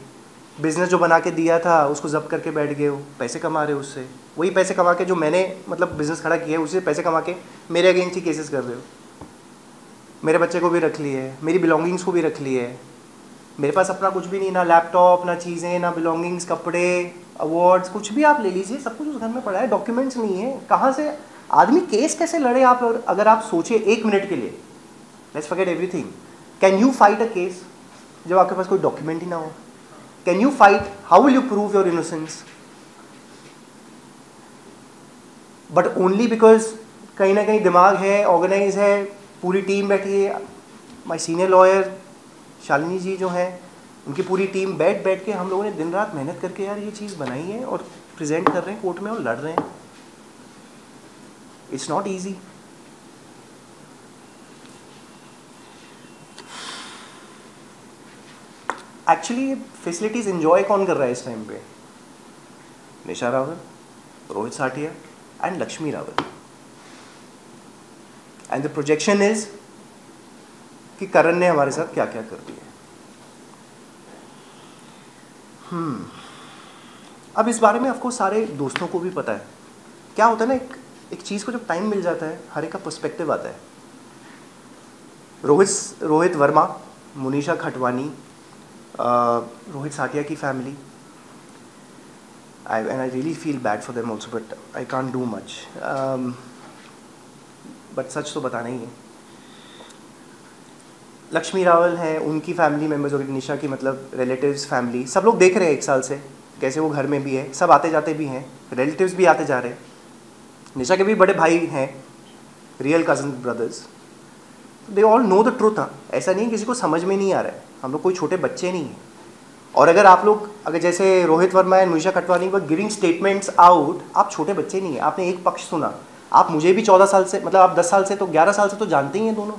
बिज़नेस जो बना के दिया था उसको जब्त करके बैठ गए हो, पैसे कमा रहे हो उससे, वही पैसे कमा के जो मैंने मतलब बिज़नेस खड़ा किया है उससे पैसे कमा के मेरे अगेंस्ट ही केसेस कर रहे हो. मेरे बच्चे को भी रख लिए, मेरी बिलोंगिंग्स को भी रख लिए. मेरे पास अपना कुछ भी नहीं, ना लैपटॉप, ना चीज़ें, ना बिलोंगिंग्स, कपड़े, अवार्ड्स, कुछ भी आप ले लीजिए, सब कुछ उस घर में पड़ा है. डॉक्यूमेंट्स नहीं है, कहाँ से आदमी केस कैसे लड़े आप? अगर आप सोचिए 1 मिनट के लिए, let's forget everything, can you fight a case जब आपके पास कोई डॉक्यूमेंट ही ना हो? Can you fight? How will you prove your innocence? But only because कहीं ना कहीं दिमाग है, ऑर्गेनाइज है, पूरी टीम बैठी है. माई सीनियर लॉयर शालिनी जी जो हैं, उनकी पूरी टीम बैठ के हम लोगों ने दिन रात मेहनत करके यार ये चीज़ बनाई है और प्रेजेंट कर रहे हैं कोर्ट में और लड़ रहे हैं. It's not easy. Actually facilities enjoy कौन कर रहा है इस टाइम पे? Nisha Rawal, Rohit साटिया and Lakshmi Rawal. And the projection is कि करण ने हमारे साथ क्या क्या कर दिया. अब इस बारे में आपको सारे दोस्तों को भी पता है. क्या होता है ना, एक चीज़ को जब टाइम मिल जाता है हर एक का पर्सपेक्टिव आता है. रोहित वर्मा, मुनीषा खटवानी, रोहित साटिया की family, and I really feel bad for them also, but I can't do much. But सच तो बताना ही है. लक्ष्मी रावल हैं, उनकी फैमिली मेम्बर्स और निशा की मतलब रिलेटिव्स, फैमिली, सब लोग देख रहे हैं 1 साल से कैसे वो घर में भी है, सब आते जाते भी हैं, रिलेटिव्स भी आते जा रहे हैं. निशा के भी बड़े भाई हैं, real cousin brothers. They all know the truth. ऐसा नहीं किसी को समझ में नहीं आ रहा है, हम लोग कोई छोटे बच्चे नहीं हैं. और अगर जैसे Rohit Verma and Munisha Khatwani were giving statements out, आप छोटे बच्चे नहीं हैं, आपने एक पक्ष सुना. आप मुझे भी 14 साल से, मतलब आप 10 साल से तो 11 साल से तो जानते ही हैं दोनों.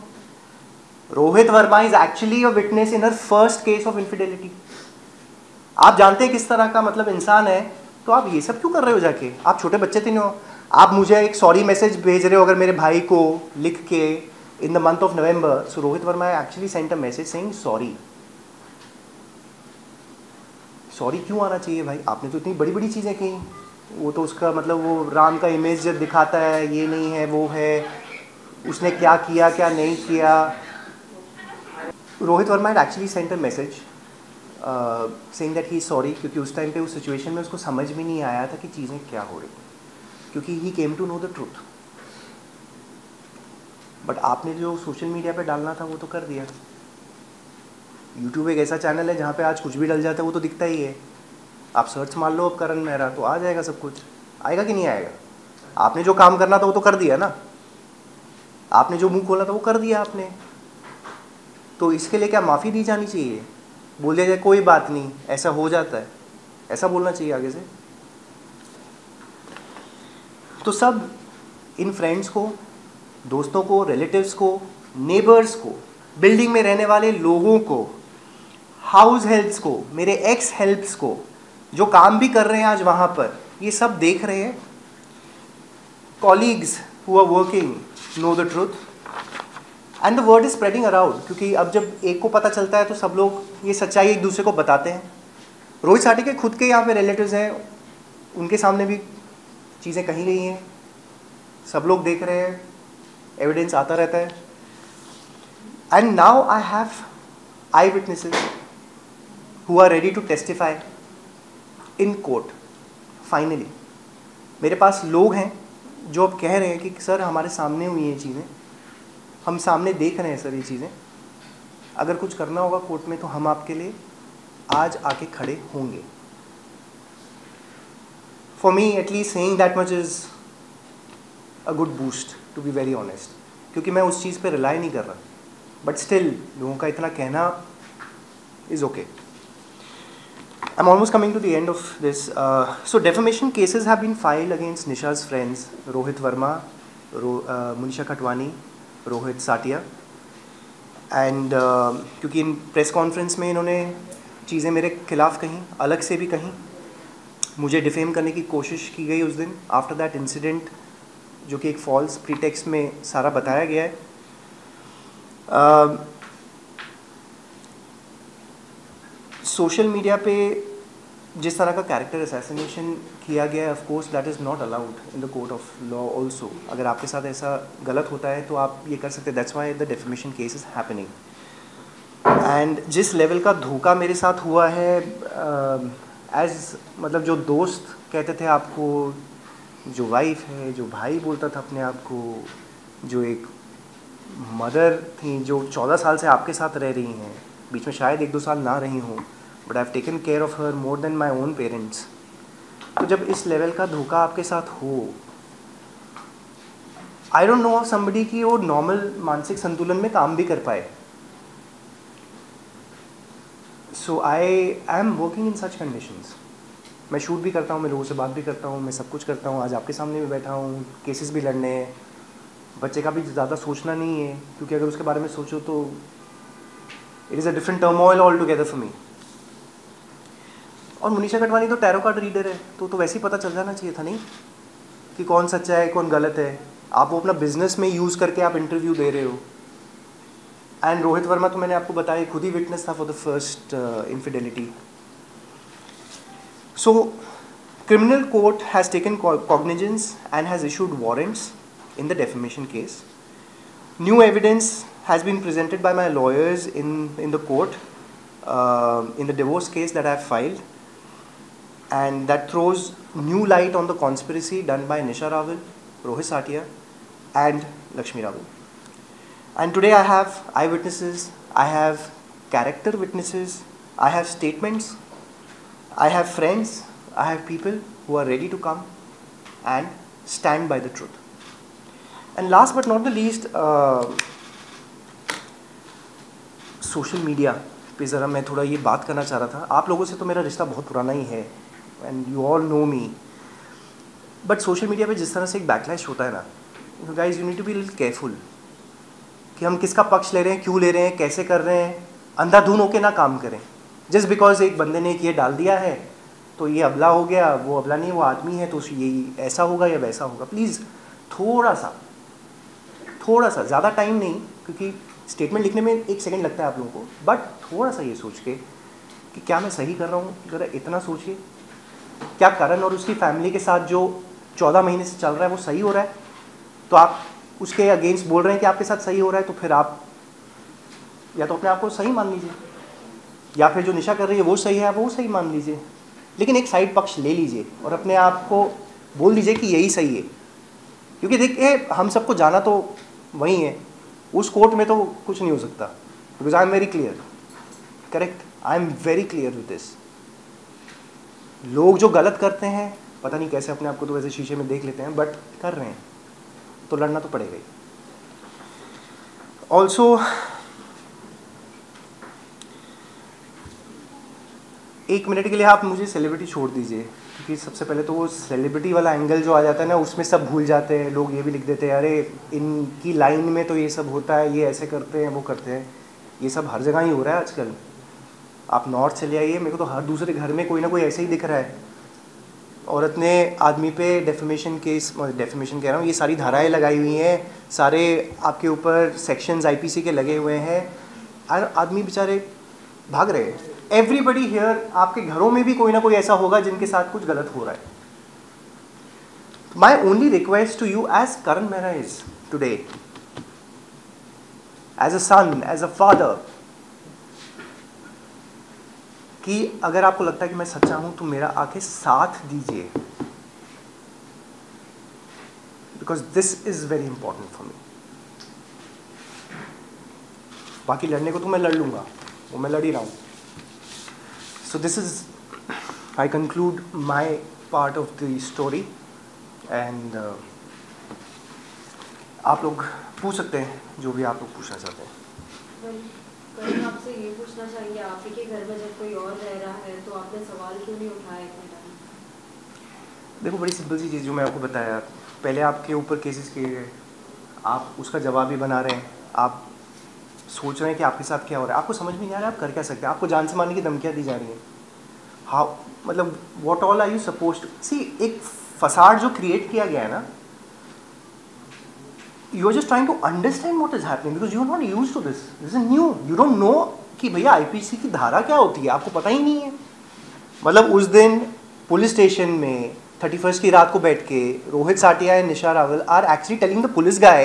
Rohit Verma is actually a witness in her first case of infidelity. आप जानते हैं किस तरह का मतलब इंसान है, तो आप ये सब क्यों कर रहे हो जाके? आप छोटे बच्चे तो नहीं हो. आप मुझे एक सॉरी मैसेज भेज रहे हो अगर मेरे भाई को लिख के in the month of November. So Rohit Verma actually sent a message saying sorry. Sorry क्यों आना चाहिए भाई? आपने तो इतनी बड़ी बड़ी चीज़ें की. वो तो उसका मतलब वो राम का इमेज जब दिखाता है, ये नहीं है वो है, उसने क्या किया क्या नहीं किया. Rohit Verma actually sent a message saying that he is sorry, क्योंकि उस टाइम पे उस सिचुएशन में उसको समझ में नहीं आया था कि चीज़ें क्या हो रही, क्योंकि he came to know the truth. But आपने जो सोशल मीडिया पे डालना था वो तो कर दिया. यूट्यूब एक ऐसा चैनल है जहाँ पे आज कुछ भी डल जाता है, वो तो दिखता ही है. आप सर्च मार लो अब करण मेहरा तो आ जाएगा सब कुछ। आएगा कि नहीं आएगा? आपने जो काम करना था वो तो कर दिया ना, आपने जो मुंह खोला था वो कर दिया आपने, तो इसके लिए क्या माफ़ी दी जानी चाहिए? बोल दिया जाए कोई बात नहीं, ऐसा हो जाता है, ऐसा बोलना चाहिए आगे से? तो सब इन फ्रेंड्स को, दोस्तों को, रिलेटिव्स को, नेबर्स को, बिल्डिंग में रहने वाले लोगों को, हाउस हेल्प्स को, मेरे एक्स हेल्प्स को, जो काम भी कर रहे हैं आज वहाँ पर, ये सब देख रहे हैं। Colleagues who are working know the truth and the word is spreading around, क्योंकि अब जब एक को पता चलता है तो सब लोग ये सच्चाई एक दूसरे को बताते हैं। रोहित साटी के खुद के यहाँ पे रिलेटिव्स हैं, उनके सामने भी चीज़ें कही गई हैं, सब लोग देख रहे हैं, एविडेंस आता रहता है। And now I have I witnesses who are ready to testify in court. Finally मेरे पास लोग हैं जो अब कह रहे हैं कि सर हमारे सामने हुई ये चीज़ें, हम सामने देख रहे हैं सर ये चीज़ें, अगर कुछ करना होगा कोर्ट में तो हम आपके लिए आज आके खड़े होंगे। For me at least saying that much is a good boost, to be very honest, क्योंकि मैं उस चीज़ पे रिलाई नहीं कर रहा, बट स्टिल लोगों का इतना कहना is okay. I'm almost coming to the end of this. So defamation cases have been filed against Nisha's friends Rohit Verma, Monisha Khatwani, Rohit Satia, and क्योंकि इन प्रेस कॉन्फ्रेंस में इन्होंने चीज़ें मेरे खिलाफ कहीं, अलग से भी कहीं, मुझे डिफेम करने की कोशिश की गई उस दिन आफ्टर दैट इंसिडेंट, जो कि एक फॉल्स प्रीटेक्स्ट में सारा बताया गया है। सोशल मीडिया पे जिस तरह का कैरेक्टर असैसिनेशन किया गया है, of course that is not allowed in the court of law also. अगर आपके साथ ऐसा गलत होता है तो आप ये कर सकते हैं, that's why the defamation case is happening. And जिस लेवल का धोखा मेरे साथ हुआ है, मतलब जो दोस्त कहते थे आपको, जो वाइफ है, जो भाई बोलता था अपने आप को, जो एक मदर थी जो 14 साल से आपके साथ रह रही हैं, बीच में शायद 1-2 साल ना रही हूँ, but I have taken care of her more than my own parents. तो जब इस लेवल का धोखा आपके साथ हो, I don't know of somebody कि वो नॉर्मल मानसिक संतुलन में काम भी कर पाए। So I am working in such conditions. मैं शूट भी करता हूँ, मैं लोगों से बात भी करता हूँ, मैं सब कुछ करता हूँ, आज आपके सामने भी बैठा हूँ, केसेस भी लड़ने हैं। बच्चे का भी ज़्यादा सोचना नहीं है, क्योंकि अगर उसके बारे में सोचो तो it is a different turmoil all together for me. और मुनीशा खटवानी तो टैरो कार्ड रीडर है, तो वैसे ही पता चल जाना चाहिए था नहीं कि कौन सच्चा है कौन गलत है। आप वो अपना बिजनेस में यूज़ करके आप इंटरव्यू दे रहे हो। एंड रोहित वर्मा तो मैंने आपको बताया, खुद ही विटनेस था for the first infidelity. So criminal court has taken cognizance and has issued warrants in the defamation case. New evidence has been presented by my lawyers in the court in the divorce case that I have filed, and that throws new light on the conspiracy done by Nisha Rawal, Rohit Satia and Lakshmi Rawal. And today I have eyewitnesses, I have character witnesses, I have statements, I have friends, I have people who are ready to come and stand by the truth. And last but not the least, social media पे ज़रा मैं थोड़ा ये बात करना चाह रहा था। आप लोगों से तो मेरा रिश्ता बहुत पुराना ही है, and you all know me, but social media पे जिस तरह से एक बैकलैश होता है ना, guys you need to be little careful कि हम किसका पक्ष ले रहे हैं, क्यों ले रहे हैं, कैसे कर रहे हैं। अंधाधुन होके ना काम करें। जस्ट बिकॉज एक बंदे ने ये डाल दिया है तो ये अबला हो गया, वो अबला नहीं, वो आदमी है तो ये ऐसा होगा या वैसा होगा। प्लीज़ थोड़ा सा, ज़्यादा टाइम नहीं, क्योंकि स्टेटमेंट लिखने में 1 सेकंड लगता है आप लोगों को, बट थोड़ा सा ये सोच के कि क्या मैं सही कर रहा हूँ, ज़रा इतना सोचिए। क्या करण और उसकी फैमिली के साथ जो 14 महीने से चल रहा है वो सही हो रहा है? तो आप उसके अगेंस्ट बोल रहे हैं कि आपके साथ सही हो रहा है, तो फिर आप या तो अपने आप को सही मान लीजिए, या फिर जो निशा कर रही है वो सही है, आप वो सही मान लीजिए, लेकिन एक साइड पक्ष ले लीजिए और अपने आप को बोल दीजिए कि यही सही है। क्योंकि देखिए, हम सबको जाना तो वही है, उस कोर्ट में तो कुछ नहीं हो सकता, because I am very clear, correct, I am very clear with this. लोग जो गलत करते हैं, पता नहीं कैसे अपने आप को तो वैसे शीशे में देख लेते हैं, बट कर रहे हैं, तो लड़ना तो पड़ेगा ही। ऑल्सो एक मिनट के लिए आप मुझे सेलिब्रिटी छोड़ दीजिए, क्योंकि सबसे पहले तो वो सेलिब्रिटी वाला एंगल जो आ जाता है ना, उसमें सब भूल जाते हैं लोग। ये भी लिख देते हैं अरे इनकी लाइन में तो ये सब होता है, ये ऐसे करते हैं, वो करते हैं। ये सब हर जगह ही हो रहा है आजकल। आप नॉर्थ चले आइए, मेरे को तो हर दूसरे घर में कोई ना कोई ऐसे ही दिख रहा है। औरत ने आदमी पे डेफेमेशन केस, डेफेमेशन कह रहा हूँ, ये सारी धाराएं लगाई हुई हैं, सारे आपके ऊपर सेक्शंस आईपीसी के लगे हुए हैं, और आदमी बेचारे भाग रहे हैं। एवरीबडी हियर, आपके घरों में भी कोई ना कोई ऐसा होगा जिनके साथ कुछ गलत हो रहा है। My only request to you as Karan Mehra is today, as a son, as a father, कि अगर आपको लगता है कि मैं सच्चा हूं तो मेरा आके साथ दीजिए, because this is very important for me. बाकी लड़ने को तो मैं लड़ लूंगा, वो मैं लड़ ही रहा हूं। So this is, I conclude my part of the story, and आप लोग पूछ सकते हैं जो भी आप लोग पूछना चाहते हैं। कहीं आपसे ये पूछना चाहिए, आप ही के घर में जब कोई और रह रहा है तो आपने सवाल क्यों नहीं उठाया इतने टाइम? देखो, बड़ी सिंपल सी चीज़ जो मैं आपको बताया, पहले आपके ऊपर केसेस किए गए, आप उसका जवाब भी बना रहे हैं, आप सोच रहे हैं कि आपके साथ क्या हो रहा है, आपको समझ में नहीं आ रहा है आप कर क्या सकते हैं, आपको जान से मारने की धमकियाँ दी जा रही हैं। हाउ, मतलब what all are you supposed to see? एक फसाड जो क्रिएट किया गया है ना, you are just trying to understand what is happening because you are not used to this. This is new. You don't know कि भैया IPC की धारा क्या होती है, आपको पता ही नहीं है। मतलब उस दिन पुलिस स्टेशन में 31st की रात को बैठ के Rohit साटिया and Nisha Rawal are actually telling the police guy,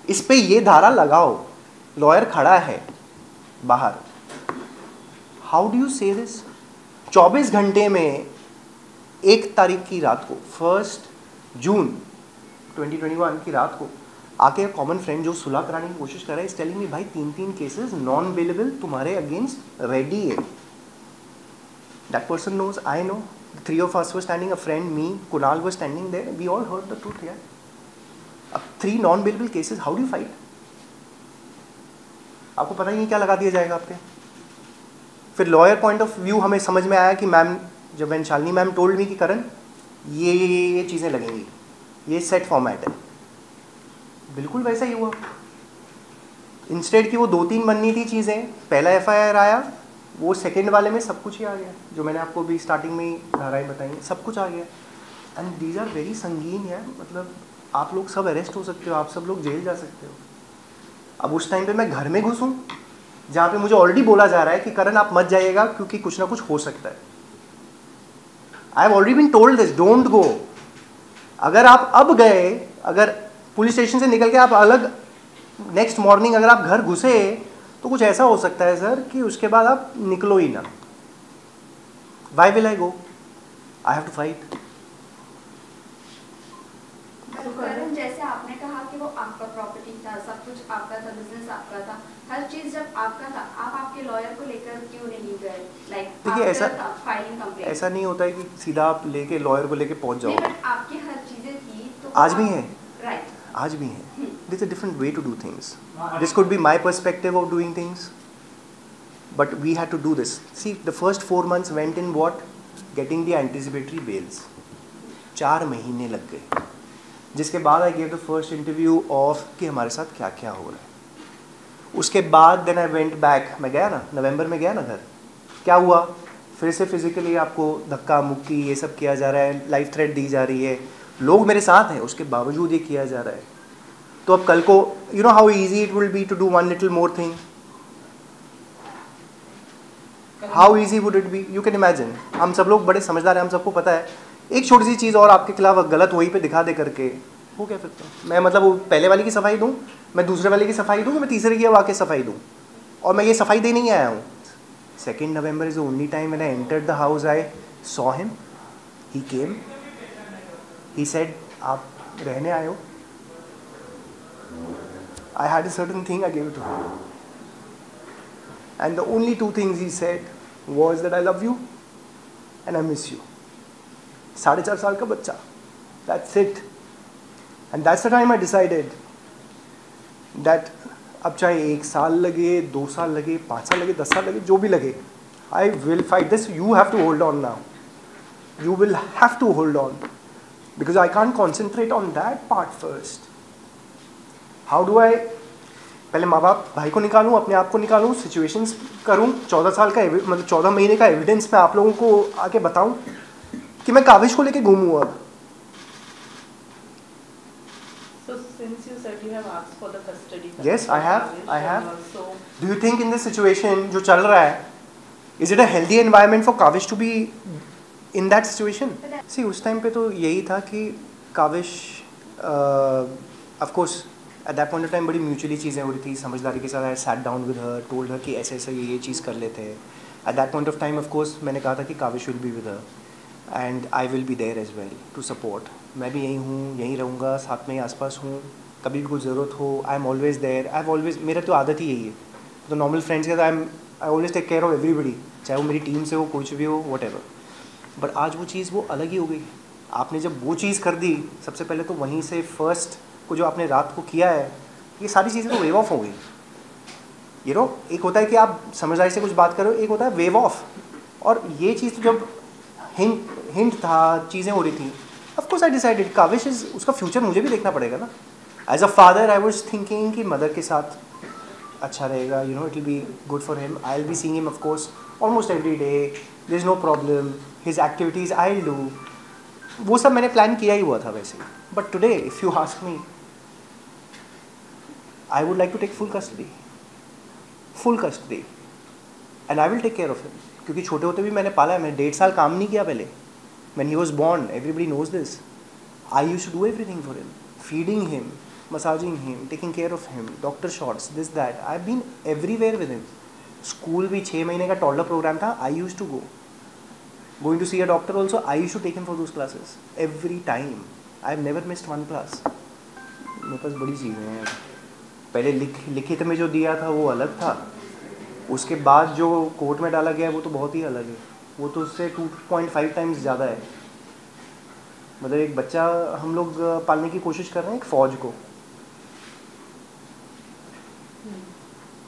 इस पे ये धारा लगाओ, लॉयर खड़ा है बाहर। How do you say this? 24 घंटे में 1 तारीख की रात को, 1 जून 2021 की रात को आके कॉमन फ्रेंड जो सुलह कराने की कोशिश कर रहा है, इस टेलिंग में भाई 3 केसेस नॉन बेलेबल तुम्हारे अगेंस्ट रेडी है। That person knows, I know, 3 of us were standing, a friend, me, Kunal was standing there, we all heard the truth यार। अब 3 non bailable cases, how do you fight? आपको पता ही नहीं क्या लगा दिया जाएगा आपके। फिर लॉयर पॉइंट ऑफ व्यू हमें समझ में आया कि मैम, जब when Shalini ma'am told me कि करण ये चीज़ें लगेंगी, ये सेट फॉर्मेट है, बिल्कुल वैसा ही हुआ। इंस्टेड की वो 2-3 बननी थी चीज़ें, पहला एफआईआर आया, वो सेकंड वाले में सब कुछ ही आ गया, जो मैंने आपको भी स्टार्टिंग में ही धाराएं बताई, सब कुछ आ गया। एंड दीज आर वेरी संगीन यार, मतलब आप लोग सब अरेस्ट हो सकते हो, आप सब लोग जेल जा सकते हो। अब उस टाइम पे मैं घर में घुसूँ जहाँ पे मुझे ऑलरेडी बोला जा रहा है कि करण आप मत जाइएगा क्योंकि कुछ ना कुछ हो सकता है। I have already been told this, don't go. अगर आप अब गए, अगर पुलिस स्टेशन से निकल के आप अलग नेक्स्ट मॉर्निंग अगर आप घर घुसे, तो कुछ ऐसा हो सकता है सर कि उसके बाद आप निकलो ही ना। Why will I go? I have to fight. Karan, जैसे आपने कहा कि वो आपका प्रॉपर्टी था, सब कुछ आपका था, बिजनेस आपका था, हर चीज जब आपका था, आप आपके लॉयर को लेकर क्यों नहीं गए? देखिए ऐसा नहीं होता है कि सीधा आप लेके लॉयर को लेके पहुंच जाओ। आपकी हर चीजें थी तो आज भी है, राइट, आज भी है। There's a different way to do things. This could be my perspective of doing things, but we had to do this. See, the first 4 months went in what? Getting the anticipatory bails. 4 महीने लग गए, जिसके बाद I gave the first interview of कि हमारे साथ क्या क्या हो रहा है। उसके बाद then I went back, मैं गया ना, नवंबर में गया ना घर, क्या हुआ? फिर से फिजिकली आपको धक्का मुक्की ये सब किया जा रहा है, लाइफ थ्रेट दी जा रही है, लोग मेरे साथ हैं, उसके बावजूद ये किया जा रहा है। तो अब कल को you know how easy it will be to do one little more thing, how easy would it be? You can imagine. हम सब लोग बड़े समझदार हैं, हम सबको पता है एक छोटी सी चीज़ और आपके खिलाफ गलत वहीं पे दिखा दे करके हो क्या फिर? मैं मतलब वो पहले वाले की सफाई दूँ, मैं दूसरे वाले की सफाई दूँ, मैं तीसरे की वाकई सफाई दूँ, और मैं ये सफाई देने ही आया हूँ। 2 November is the only time when I entered the house, I saw him, he came, he said आप रहने आए हो? I had a certain thing, I gave it to him. And the only 2 things he said was that I love you and I miss you. 4.5 साल का बच्चा, that's it. And that's the time I decided that अब चाहे 1 साल लगे, 2 साल लगे, 5 साल लगे, 10 साल लगे, जो भी लगे, I will fight this. You have to hold on now, you will have to hold on, because I can't concentrate on that part first. How do I पहले माँ बाप भाई को निकालूं, अपने आप को निकालूं, सिचुएशंस करूं, 14 साल का मतलब 14 महीने का एविडेंस मैं आप लोगों को आके बताऊं कि मैं काविश को लेके घूमूं अब। So since you said you have asked for the custody. Yes, I have. Also, Do you think in this situation जो चल रहा है, is it a healthy environment for Kavish to be in that situation? See, उस time पे तो यही था कि Kavish of course at that point of time बड़ी म्यूचुअली चीज़ें हो रही थी, समझदारी के साथ I sat down with her, told her कि ऐसे ऐसे ये चीज़ कर लेते हैं। At that point of time of course मैंने कहा था कि Kavish will be with her and I will be there as well to support. मैं भी यहीं हूँ, यहीं रहूँगा, साथ में ही आसपास हूँ, कभी भी कुछ ज़रूरत हो I am always there. I have always, मेरा तो आदत ही यही है, तो नॉर्मल फ्रेंड्स के साथ I always take care of everybody, चाहे वो मेरी टीम से हो, कुछ भी हो, वट एवर। बट आज वो चीज़ वो अलग ही हो गई। आपने जब वो चीज़ कर दी, सबसे पहले तो वहीं से फर्स्ट को जो आपने रात को किया है, ये सारी चीज़ें तो वेव ऑफ हो गई। यू नो, एक होता है कि आप समझदारी से कुछ बात करो, एक होता है वेव ऑफ। और ये चीज़ तो जब हिंट था, चीज़ें हो रही थी, of course I decided Kavish is, उसका फ्यूचर मुझे भी देखना पड़ेगा ना। As a father I was thinking कि मदर के साथ अच्छा रहेगा, you know, it will be good for him. I will be seeing him of course almost every day, there is no problem, his activities I will do. वो सब मैंने plan किया ही हुआ था वैसे। But today if you ask me, I would like to take full custody, and I will take care of him. क्योंकि छोटे होते भी मैंने पाला है, मैंने 1.5 साल काम नहीं किया पहले। When he was born, everybody knows this. I used to do everything for him, feeding him, massaging him, taking care of him, doctor shots, this that. I've been everywhere with him. School भी 6 महीने का toddler program था, I used to go. Going to see a doctor also, I used to take him for those classes every time. I've never missed one class. मेरे पास बड़ी चीज़ें हैं। पहले लिखित में जो दिया था वो अलग था, उसके बाद जो कोर्ट में डाला गया है वो तो बहुत ही अलग है। वो तो उससे 2.5 टाइम्स ज़्यादा है। मतलब एक बच्चा हम लोग पालने की कोशिश कर रहे हैं, एक फ़ौज को,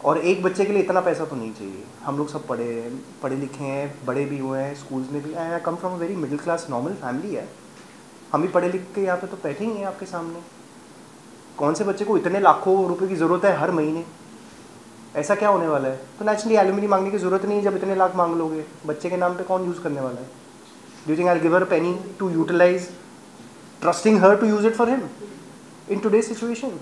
और एक बच्चे के लिए इतना पैसा तो नहीं चाहिए। हम लोग सब पढ़े लिखे हैं, बड़े भी हुए हैं, स्कूल्स में भी। I come from a very middle class normal family है। हम भी पढ़े लिख के यहाँ पे तो बैठे ही हैं आपके सामने। कौन से बच्चे को इतने लाखों रुपए की ज़रूरत है हर महीने? ऐसा क्या होने वाला है? तो नेचुरली एलुमनी मांगने की ज़रूरत नहीं है। जब इतने लाख मांग लोगे, बच्चे के नाम पे कौन यूज़ करने वाला है? Do you think I will give her penny to utilize, trusting her to use it for him in today's situation?